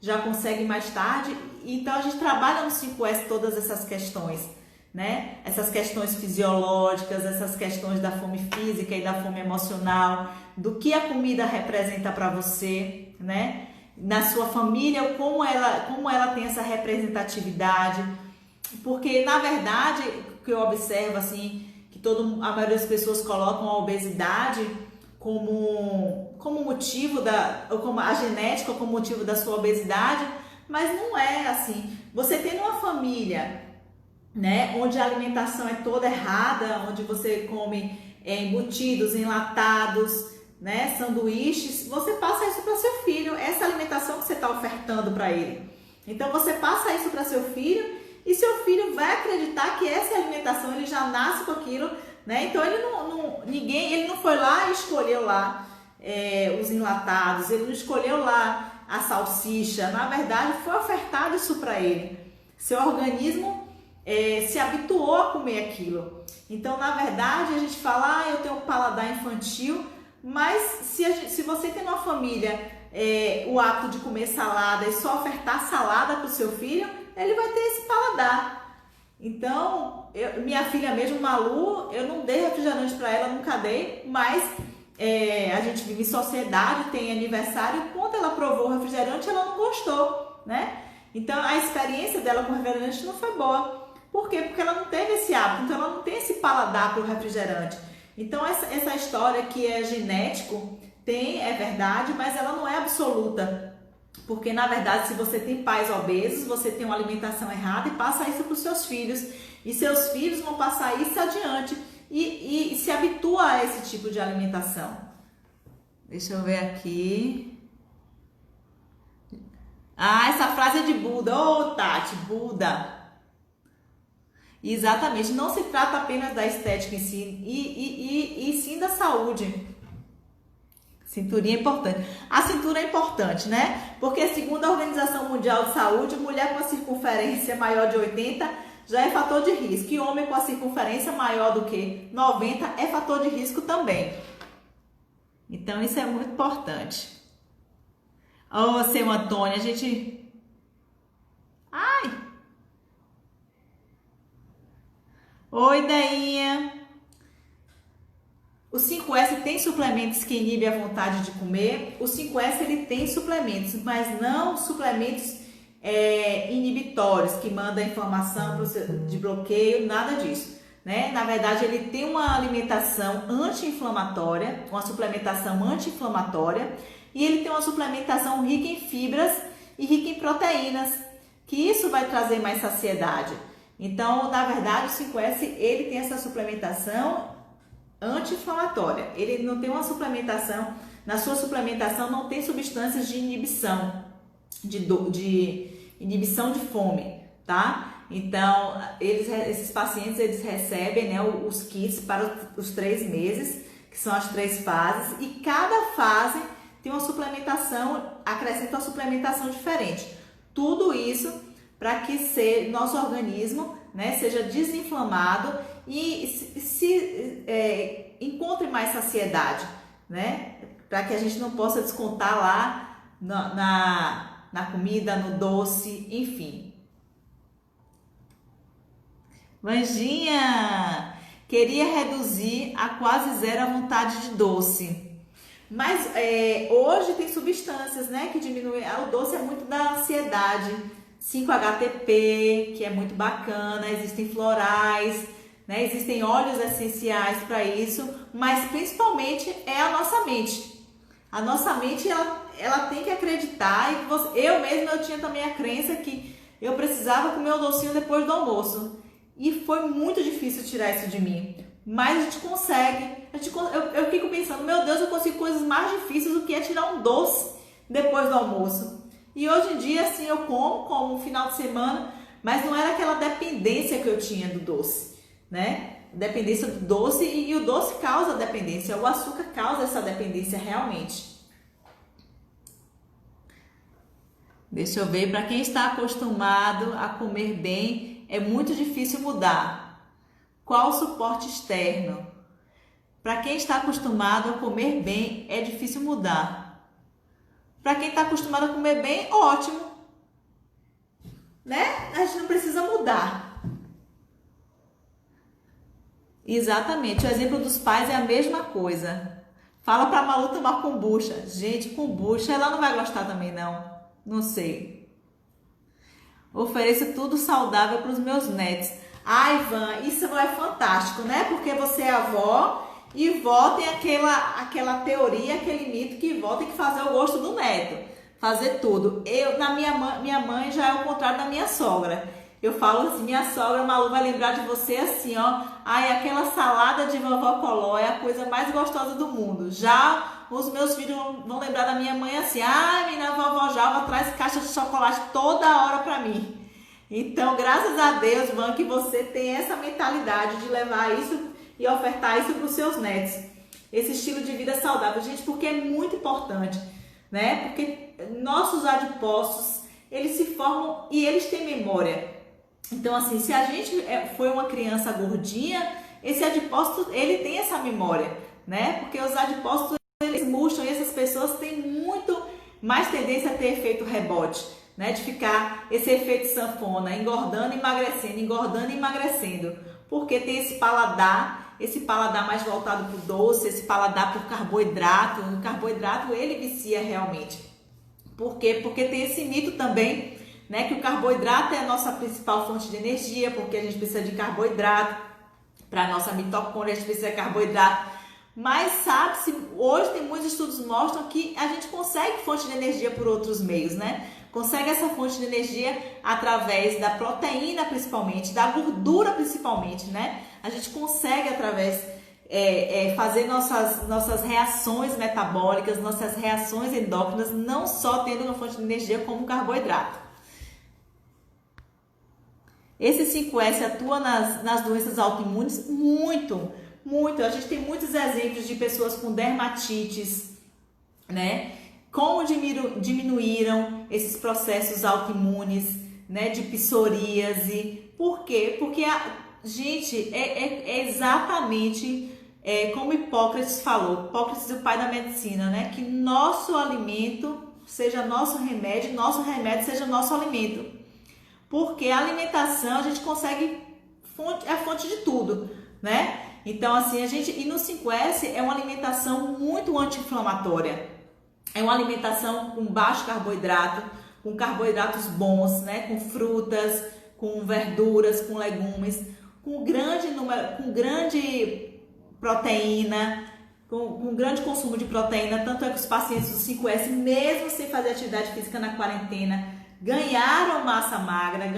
já consegue mais tarde. Então a gente trabalha no 5S todas essas questões, né? Essas questões fisiológicas, essas questões da fome física e da fome emocional, do que a comida representa para você, né? Na sua família, como ela tem essa representatividade, porque na verdade o que eu observo assim, que a maioria das pessoas colocam a obesidade como motivo ou como a genética como motivo da sua obesidade, mas não é assim. Você tem uma família, né, onde a alimentação é toda errada, onde você come embutidos, enlatados, né, sanduíches, você passa isso para seu filho, essa alimentação que você está ofertando para ele. Então você passa isso para seu filho e seu filho vai acreditar que essa alimentação, ele já nasce com aquilo, né? Então ele não foi lá e escolheu lá os enlatados, ele não escolheu lá a salsicha, na verdade foi ofertado isso para ele. Seu organismo se habituou a comer aquilo. Então, na verdade, a gente fala, eu tenho um paladar infantil, mas se você tem uma família o hábito de comer salada e só ofertar salada para o seu filho, ele vai ter esse paladar. Então, minha filha mesmo, Malu, eu não dei refrigerante para ela, nunca dei, mas a gente vive em sociedade, tem aniversário, quando ela provou o refrigerante, ela não gostou, né? Então, a experiência dela com o refrigerante não foi boa. Por quê? Porque ela não teve esse hábito, então ela não tem esse paladar para o refrigerante. Então, essa história que é genético, é verdade, mas ela não é absoluta. Porque, na verdade, se você tem pais obesos, você tem uma alimentação errada e passa isso para os seus filhos. E seus filhos vão passar isso adiante e se habitua a esse tipo de alimentação. Deixa eu ver aqui. Essa frase é de Buda. Ô, Tati, Buda. Exatamente, não se trata apenas da estética em si, e sim da saúde. Cinturinha é importante. A cintura é importante, né? Porque segundo a Organização Mundial de Saúde, mulher com a circunferência maior de 80 já é fator de risco. E homem com a circunferência maior do que 90 é fator de risco também. Então isso é muito importante. Ô, seu Antônio, a gente... Oi, Dainha. O 5S tem suplementos que inibem a vontade de comer. O 5S ele tem suplementos, mas não suplementos inibitórios, que mandam informação de bloqueio, nada disso, né? Na verdade, ele tem uma alimentação anti-inflamatória, uma suplementação anti-inflamatória, e ele tem uma suplementação rica em fibras e rica em proteínas, que isso vai trazer mais saciedade. Então, na verdade, o 5S ele tem essa suplementação anti-inflamatória. Ele não tem uma suplementação, na sua suplementação não tem substâncias de inibição, de inibição de fome, tá? Então, esses pacientes, eles recebem, né, os kits para os 3 meses, que são as 3 fases, e cada fase tem uma suplementação, acrescenta uma suplementação diferente. Tudo isso para que nosso organismo, né, seja desinflamado e encontre mais saciedade, né? Para que a gente não possa descontar lá na comida, no doce, enfim. Vanginha, queria reduzir a quase zero a vontade de doce. Mas hoje tem substâncias, né, que diminuem. O doce é muito da ansiedade. 5-HTP, que é muito bacana, existem florais, né? Existem óleos essenciais para isso, mas principalmente é a nossa mente. A nossa mente, ela tem que acreditar, eu mesma tinha também a crença que eu precisava comer o docinho depois do almoço, e foi muito difícil tirar isso de mim, mas a gente consegue. Eu fico pensando, meu Deus, eu consigo coisas mais difíceis do que é tirar um doce depois do almoço. E hoje em dia, assim, eu como um final de semana, mas não era aquela dependência que eu tinha do doce, né? Dependência do doce, e o doce causa dependência, o açúcar causa essa dependência realmente. Deixa eu ver, para quem está acostumado a comer bem, é muito difícil mudar. Qual o suporte externo? Para quem está acostumado a comer bem, é difícil mudar. Para quem está acostumado a comer bem, ótimo, né? A gente não precisa mudar. Exatamente. O exemplo dos pais é a mesma coisa. Fala pra Malu tomar kombucha. Gente, kombucha, ela não vai gostar também, não. Não sei. Ofereço tudo saudável para os meus netos. Ai, Ivan, isso é fantástico, né? Porque você é avó e vó tem aquela teoria, aquele mito que vó tem que fazer o gosto do neto. Fazer tudo. Minha mãe já é o contrário da minha sogra. Eu falo assim, minha sogra, Malu, vai lembrar de você assim, ó. Ai, aquela salada de vovó Coló é a coisa mais gostosa do mundo. Já os meus filhos vão lembrar da minha mãe assim, ai, minha vovó Jalva traz caixa de chocolate toda hora pra mim. Então, graças a Deus, Van, que você tem essa mentalidade de levar isso e ofertar isso para os seus netos. Esse estilo de vida saudável, gente, porque é muito importante, né? Porque nossos adipócitos, eles se formam e eles têm memória. Então, assim, se a gente foi uma criança gordinha, esse adipócito, ele tem essa memória, né? Porque os adipócitos, eles murcham e essas pessoas têm muito mais tendência a ter efeito rebote, né? De ficar esse efeito sanfona, engordando e emagrecendo. Porque tem esse paladar mais voltado para o doce, esse paladar para o carboidrato. O carboidrato, ele vicia realmente. Por quê? Porque tem esse mito também, né, que o carboidrato é a nossa principal fonte de energia, porque a gente precisa de carboidrato para a nossa mitocôndria, a gente precisa de carboidrato. Mas sabe-se, hoje tem muitos estudos que mostram que a gente consegue fonte de energia por outros meios, né? Consegue essa fonte de energia através da proteína principalmente, da gordura principalmente, né? A gente consegue através fazer nossas reações metabólicas, nossas reações endócrinas, não só tendo uma fonte de energia como o carboidrato. Esse 5S atua nas doenças autoimunes? Muito, muito. A gente tem muitos exemplos de pessoas com dermatites, né? Como diminuíram esses processos autoimunes, né? De psoríase. Por quê? Porque, gente, é exatamente como Hipócrates falou. Hipócrates, o pai da medicina, né? Que nosso alimento seja nosso remédio seja nosso alimento. Porque a alimentação a gente consegue, é a fonte de tudo, né? Então, assim, e no 5S é uma alimentação muito anti-inflamatória. É uma alimentação com baixo carboidrato, com carboidratos bons, né? Com frutas, com verduras, com legumes, com grande proteína, com grande consumo de proteína. Tanto é que os pacientes do 5S, mesmo sem fazer atividade física na quarentena, ganharam massa magra,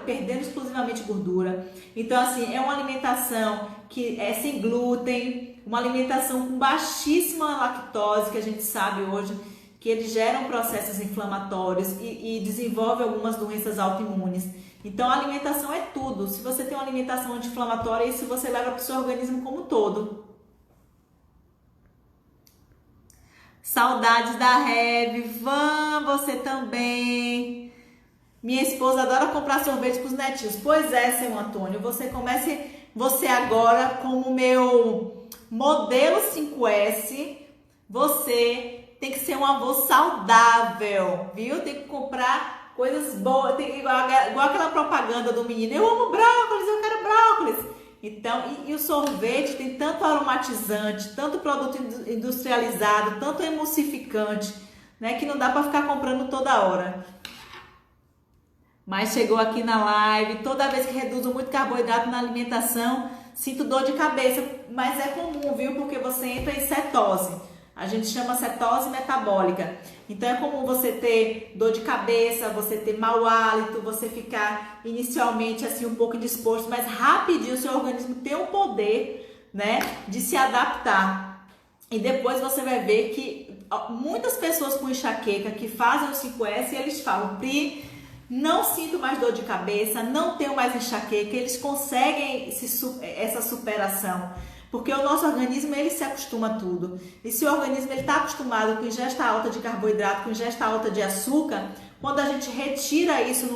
perdendo exclusivamente gordura. Então, assim, é uma alimentação que é sem glúten, uma alimentação com baixíssima lactose, que a gente sabe hoje que eles geram processos inflamatórios e desenvolve algumas doenças autoimunes. Então, a alimentação é tudo. Se você tem uma alimentação anti-inflamatória, isso você leva para o seu organismo como um todo. Saudades da Rev, Van, você também. Minha esposa adora comprar sorvete para os netinhos. Pois é, seu Antônio, você agora como meu modelo 5S, você tem que ser um avô saudável, viu? Tem que comprar coisas boas, igual aquela propaganda do menino, eu amo brócolis, eu quero brócolis. Então, e o sorvete tem tanto aromatizante, tanto produto industrializado, tanto emulsificante, né, que não dá para ficar comprando toda hora. Mas chegou aqui na live, toda vez que reduzo muito carboidrato na alimentação, sinto dor de cabeça, mas é comum, viu? Porque você entra em cetose. A gente chama cetose metabólica. Então é comum você ter dor de cabeça, você ter mau hálito, você ficar inicialmente assim um pouco indisposto, mas rapidinho o seu organismo tem o poder, né, de se adaptar. E depois você vai ver que muitas pessoas com enxaqueca que fazem o 5S, eles falam, Pri, não sinto mais dor de cabeça, não tenho mais enxaqueca, eles conseguem essa superação. Porque o nosso organismo, ele se acostuma a tudo. E se o organismo está acostumado com ingesta alta de carboidrato, com ingesta alta de açúcar, quando a gente retira isso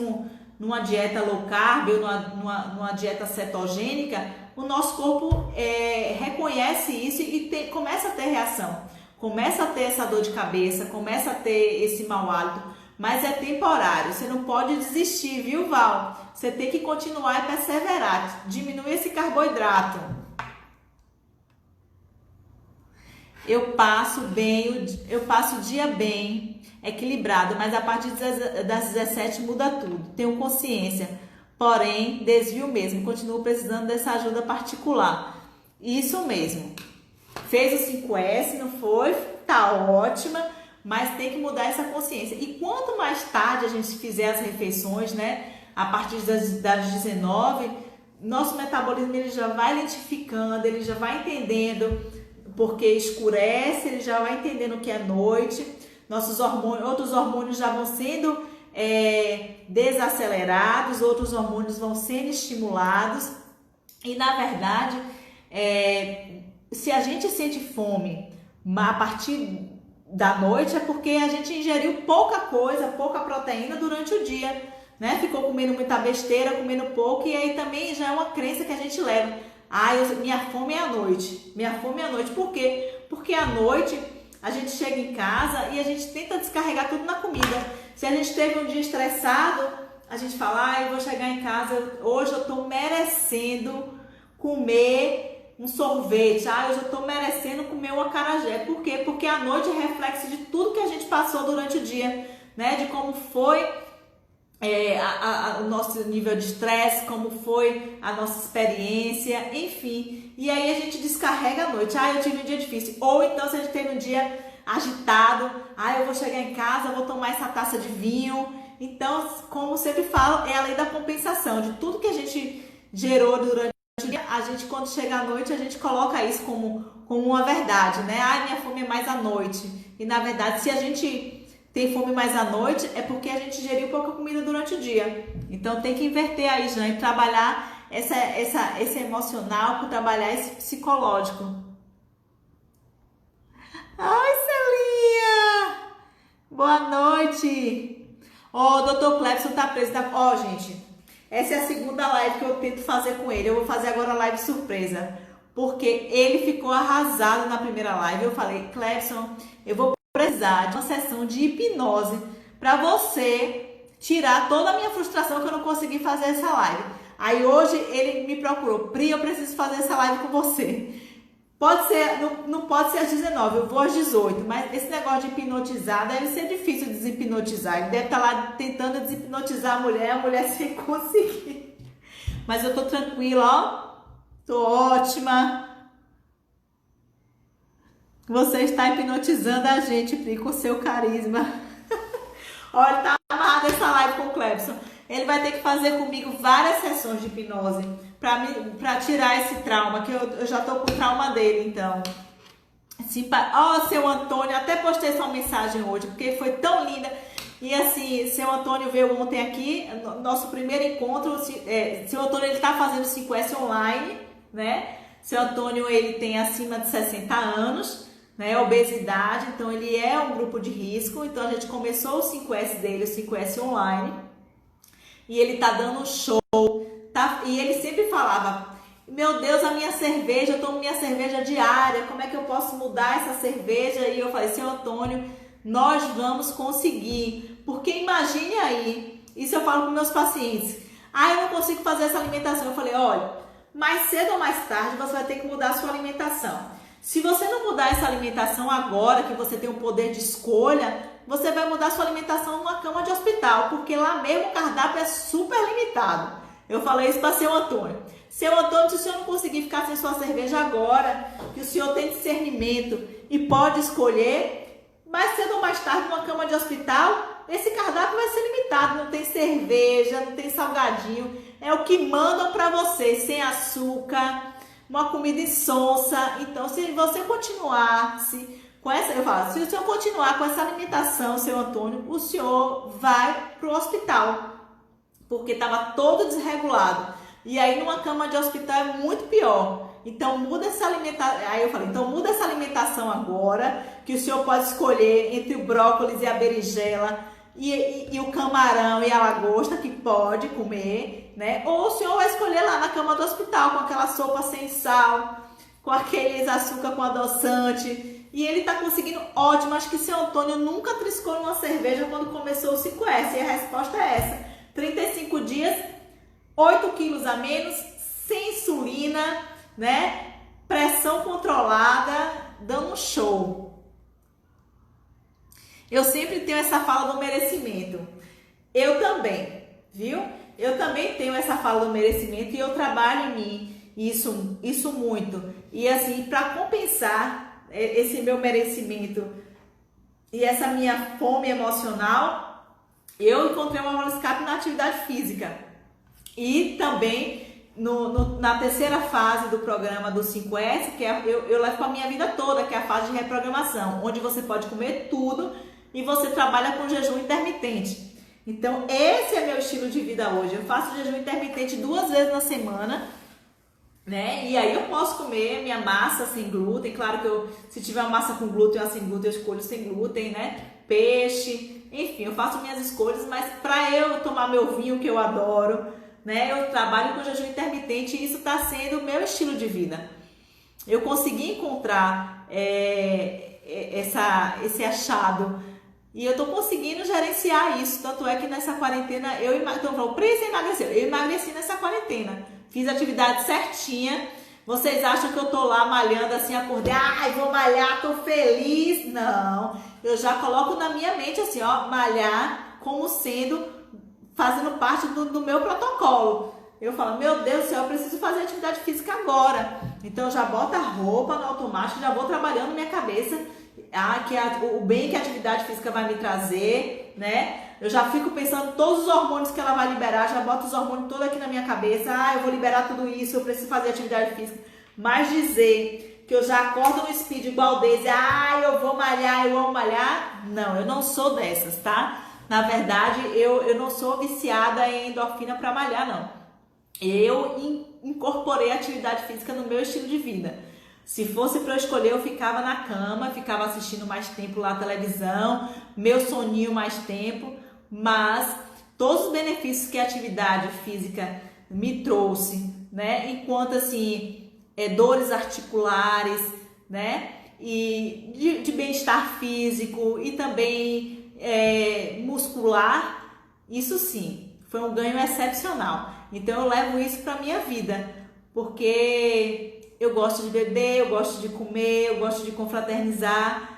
numa dieta low carb ou numa dieta cetogênica, o nosso corpo reconhece isso e começa a ter reação. Começa a ter essa dor de cabeça, começa a ter esse mau hálito. Mas é temporário, você não pode desistir, viu, Val? Você tem que continuar e perseverar. Diminuir esse carboidrato. Eu passo o dia bem, equilibrado, mas a partir das 17 muda tudo. Tenho consciência, porém desvio mesmo, continuo precisando dessa ajuda particular. Isso mesmo. Fez o 5S, não foi? Tá ótima, mas tem que mudar essa consciência. E quanto mais tarde a gente fizer as refeições, né? A partir das 19, nosso metabolismo ele já vai lentificando, ele já vai entendendo porque escurece, ele já vai entendendo que é noite, outros hormônios já vão sendo desacelerados, outros hormônios vão sendo estimulados e na verdade, se a gente sente fome a partir da noite é porque a gente ingeriu pouca coisa, pouca proteína durante o dia, né? Ficou comendo muita besteira, comendo pouco e aí também já é uma crença que a gente leva. Minha fome é à noite. Minha fome é à noite. Por quê? Porque à noite a gente chega em casa e a gente tenta descarregar tudo na comida. Se a gente teve um dia estressado, a gente fala, eu vou chegar em casa, hoje eu tô merecendo comer um sorvete. Hoje eu tô merecendo comer um acarajé. Por quê? Porque à noite é reflexo de tudo que a gente passou durante o dia, né? De como foi o nosso nível de estresse, como foi a nossa experiência, enfim. E aí a gente descarrega à noite. Eu tive um dia difícil. Ou então se a gente teve um dia agitado, eu vou chegar em casa, vou tomar essa taça de vinho. Então, como sempre falo, é a lei da compensação. De tudo que a gente gerou durante o dia, a gente quando chega à noite, a gente coloca isso como uma verdade, né? Minha fome é mais à noite. E na verdade, se a gente tem fome mais à noite, é porque a gente ingeriu pouca comida durante o dia. Então tem que inverter aí, Jane, trabalhar esse emocional por trabalhar esse psicológico. Ai, Celinha! Boa noite! O Dr. Clebson tá preso. Gente, essa é a segunda live que eu tento fazer com ele. Eu vou fazer agora a live surpresa. Porque ele ficou arrasado na primeira live. Eu falei, Clebson, eu vou precisar de uma sessão de hipnose para você tirar toda a minha frustração que eu não consegui fazer essa live. Aí hoje ele me procurou, Pri, eu preciso fazer essa live com você. Pode ser, não pode ser às 19, eu vou às 18, mas esse negócio de hipnotizar deve ser difícil de deshipnotizar. Ele deve estar lá tentando deshipnotizar a mulher sem conseguir. Mas eu tô tranquila, ó. Tô ótima. Você está hipnotizando a gente, Pri, com seu carisma. Olha, tá amarrado essa live com o Clebson. Ele vai ter que fazer comigo várias sessões de hipnose para tirar esse trauma, que eu já tô com o trauma dele, então. Seu Antônio, até postei sua mensagem hoje, porque foi tão linda. E assim, seu Antônio veio ontem aqui, nosso primeiro encontro. Seu Antônio, ele tá fazendo 5S online, né? Seu Antônio, ele tem acima de 60 anos, né? Obesidade, então ele é um grupo de risco. Então a gente começou o 5S dele, o 5S online. E ele tá dando um show, tá? E ele sempre falava, meu Deus, a minha cerveja, eu tomo minha cerveja diária, como é que eu posso mudar essa cerveja? E eu falei, seu Antônio, nós vamos conseguir. Porque imagine aí, isso eu falo com meus pacientes, eu não consigo fazer essa alimentação. Eu falei, olha, mais cedo ou mais tarde você vai ter que mudar a sua alimentação. Se você não mudar essa alimentação agora, que você tem o poder de escolha, você vai mudar sua alimentação numa cama de hospital, porque lá mesmo o cardápio é super limitado. Eu falei isso para seu Antônio. Seu Antônio, se o senhor não conseguir ficar sem sua cerveja agora, que o senhor tem discernimento e pode escolher, mais cedo ou mais tarde numa cama de hospital, esse cardápio vai ser limitado. Não tem cerveja, não tem salgadinho. É o que mandam para você, sem açúcar, uma comida insonsa. Então, se você continuar com essa, eu falo, se o senhor continuar com essa alimentação, seu Antônio, o senhor vai para o hospital, porque estava todo desregulado. E aí, numa cama de hospital é muito pior. Então, muda essa alimentação. Aí eu falei, então muda essa alimentação agora, que o senhor pode escolher entre o brócolis e a berinjela, e o camarão e a lagosta, que pode comer, né? Ou o senhor vai escolher lá na cama do hospital, com aquela sopa sem sal, com aqueles açúcar com adoçante. E ele tá conseguindo ótimo. Acho que seu Antônio nunca triscou numa cerveja quando começou o 5S. E a resposta é essa. 35 dias, 8 quilos a menos, sem insulina, né? pressão controlada, dando um show. Eu sempre tenho essa fala do merecimento. Eu também, viu? Eu também tenho essa fala do merecimento e eu trabalho em mim isso muito. E assim, para compensar esse meu merecimento e essa minha fome emocional, eu encontrei uma válvula de escape na atividade física. E também na terceira fase do programa do 5S, que eu levo para a minha vida toda, que é a fase de reprogramação, onde você pode comer tudo e você trabalha com jejum intermitente. Então, esse é meu estilo de vida hoje. Eu faço jejum intermitente 2 vezes na semana, né? E aí eu posso comer minha massa sem glúten. Claro que se tiver uma massa com glúten ou sem glúten, eu escolho sem glúten, né? Peixe, enfim, eu faço minhas escolhas, mas para eu tomar meu vinho, que eu adoro, né? Eu trabalho com jejum intermitente e isso está sendo o meu estilo de vida. Eu consegui encontrar esse achado e eu tô conseguindo gerenciar isso. Tanto é que nessa quarentena então falou, precisa emagrecer. Eu emagreci nessa quarentena. Fiz a atividade certinha. Vocês acham que eu tô lá malhando assim, acordei, vou malhar, tô feliz? Não. Eu já coloco na minha mente assim, ó, malhar como fazendo parte do meu protocolo. Eu falo, meu Deus do céu, eu preciso fazer atividade física agora. Então eu já boto a roupa no automático, já vou trabalhando minha cabeça. O bem que a atividade física vai me trazer, né? Eu já fico pensando todos os hormônios que ela vai liberar, já boto os hormônios todos aqui na minha cabeça. Eu vou liberar tudo isso, eu preciso fazer atividade física. Mas dizer que eu já acordo no speed igual Daisy, eu vou malhar, eu amo malhar. Não, eu não sou dessas, tá? Na verdade, eu não sou viciada em endorfina para malhar, não. Eu incorporei a atividade física no meu estilo de vida. Se fosse para eu escolher, eu ficava na cama, ficava assistindo mais tempo lá a televisão, meu soninho mais tempo, mas todos os benefícios que a atividade física me trouxe, né? Enquanto assim, dores articulares, né? E de bem-estar físico e também muscular, isso sim, foi um ganho excepcional. Então eu levo isso para minha vida, porque eu gosto de beber, eu gosto de comer, eu gosto de confraternizar.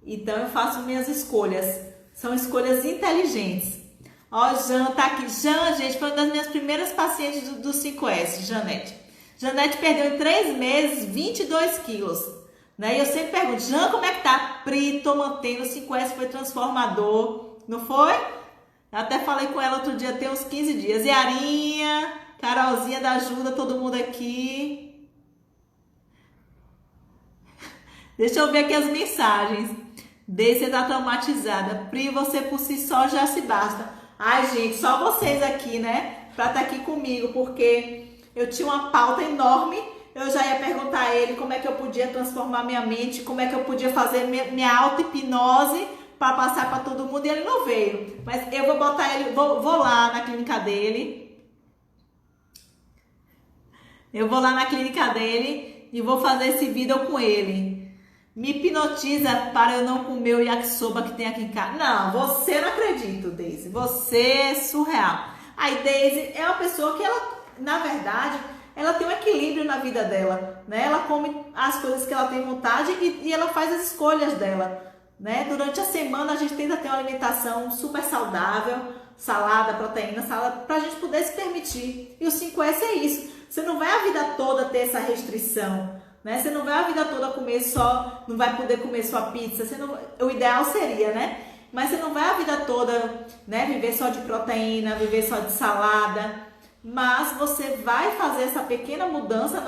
Então eu faço minhas escolhas. São escolhas inteligentes. Ó, Jan tá aqui. Jan, gente, foi uma das minhas primeiras pacientes do 5S, Janete. Janete perdeu em 3 meses 22 quilos. Né? E eu sempre pergunto, Jan, como é que tá? Pri, tô mantendo, o 5S foi transformador. Não foi? Eu até falei com ela outro dia, tem uns 15 dias. E Arinha, Carolzinha da ajuda, todo mundo aqui. Deixa eu ver aqui as mensagens. Você tá traumatizada. Pri, você por si só já se basta. Ai, gente, só vocês aqui, né? Pra estar aqui comigo, porque eu tinha uma pauta enorme. Eu já ia perguntar a ele como é que eu podia transformar minha mente, como é que eu podia fazer minha auto-hipnose para passar para todo mundo, e ele não veio. Mas eu vou botar ele, vou lá na clínica dele. Eu vou lá na clínica dele e vou fazer esse vídeo com ele. Me hipnotiza para eu não comer o yakisoba que tem aqui em casa. Não, você não acredita, Daisy. Você é surreal. Aí, Daisy é uma pessoa que ela, na verdade, ela tem um equilíbrio na vida dela, né? Ela come as coisas que ela tem vontade e ela faz as escolhas dela, né? Durante a semana a gente tenta ter uma alimentação super saudável, salada, proteína, salada, pra gente poder se permitir. E o 5S é isso. Você não vai a vida toda ter essa restrição, né? Você não vai a vida toda comer não vai poder comer só pizza. O ideal seria, né? Mas você não vai a vida toda, né, viver só de proteína, viver só de salada. Mas você vai fazer essa pequena mudança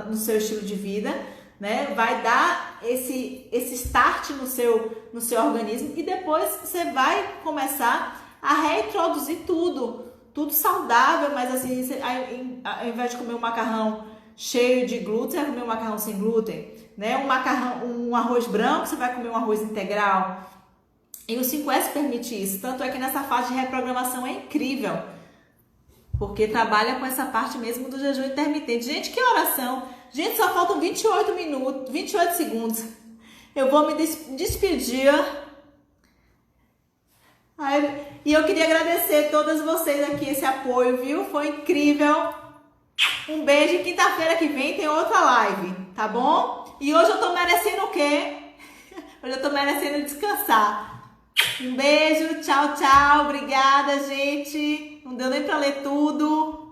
no seu estilo de vida, né? Vai dar esse start no seu organismo e depois você vai começar a reintroduzir tudo saudável, mas assim, ao invés de comer um macarrão cheio de glúten, você vai comer um macarrão sem glúten, né? Um arroz branco, você vai comer um arroz integral. E o 5S permite isso, tanto é que nessa fase de reprogramação é incrível, porque trabalha com essa parte mesmo do jejum intermitente. Gente, que oração! Gente, só faltam 28 segundos. Eu vou me despedir. E eu queria agradecer a todas vocês aqui, esse apoio, viu? Foi incrível. Um beijo e quinta-feira que vem tem outra live, tá bom? E hoje eu tô merecendo o quê? Hoje eu tô merecendo descansar. Um beijo, tchau, tchau. Obrigada, gente. Não deu nem pra ler tudo.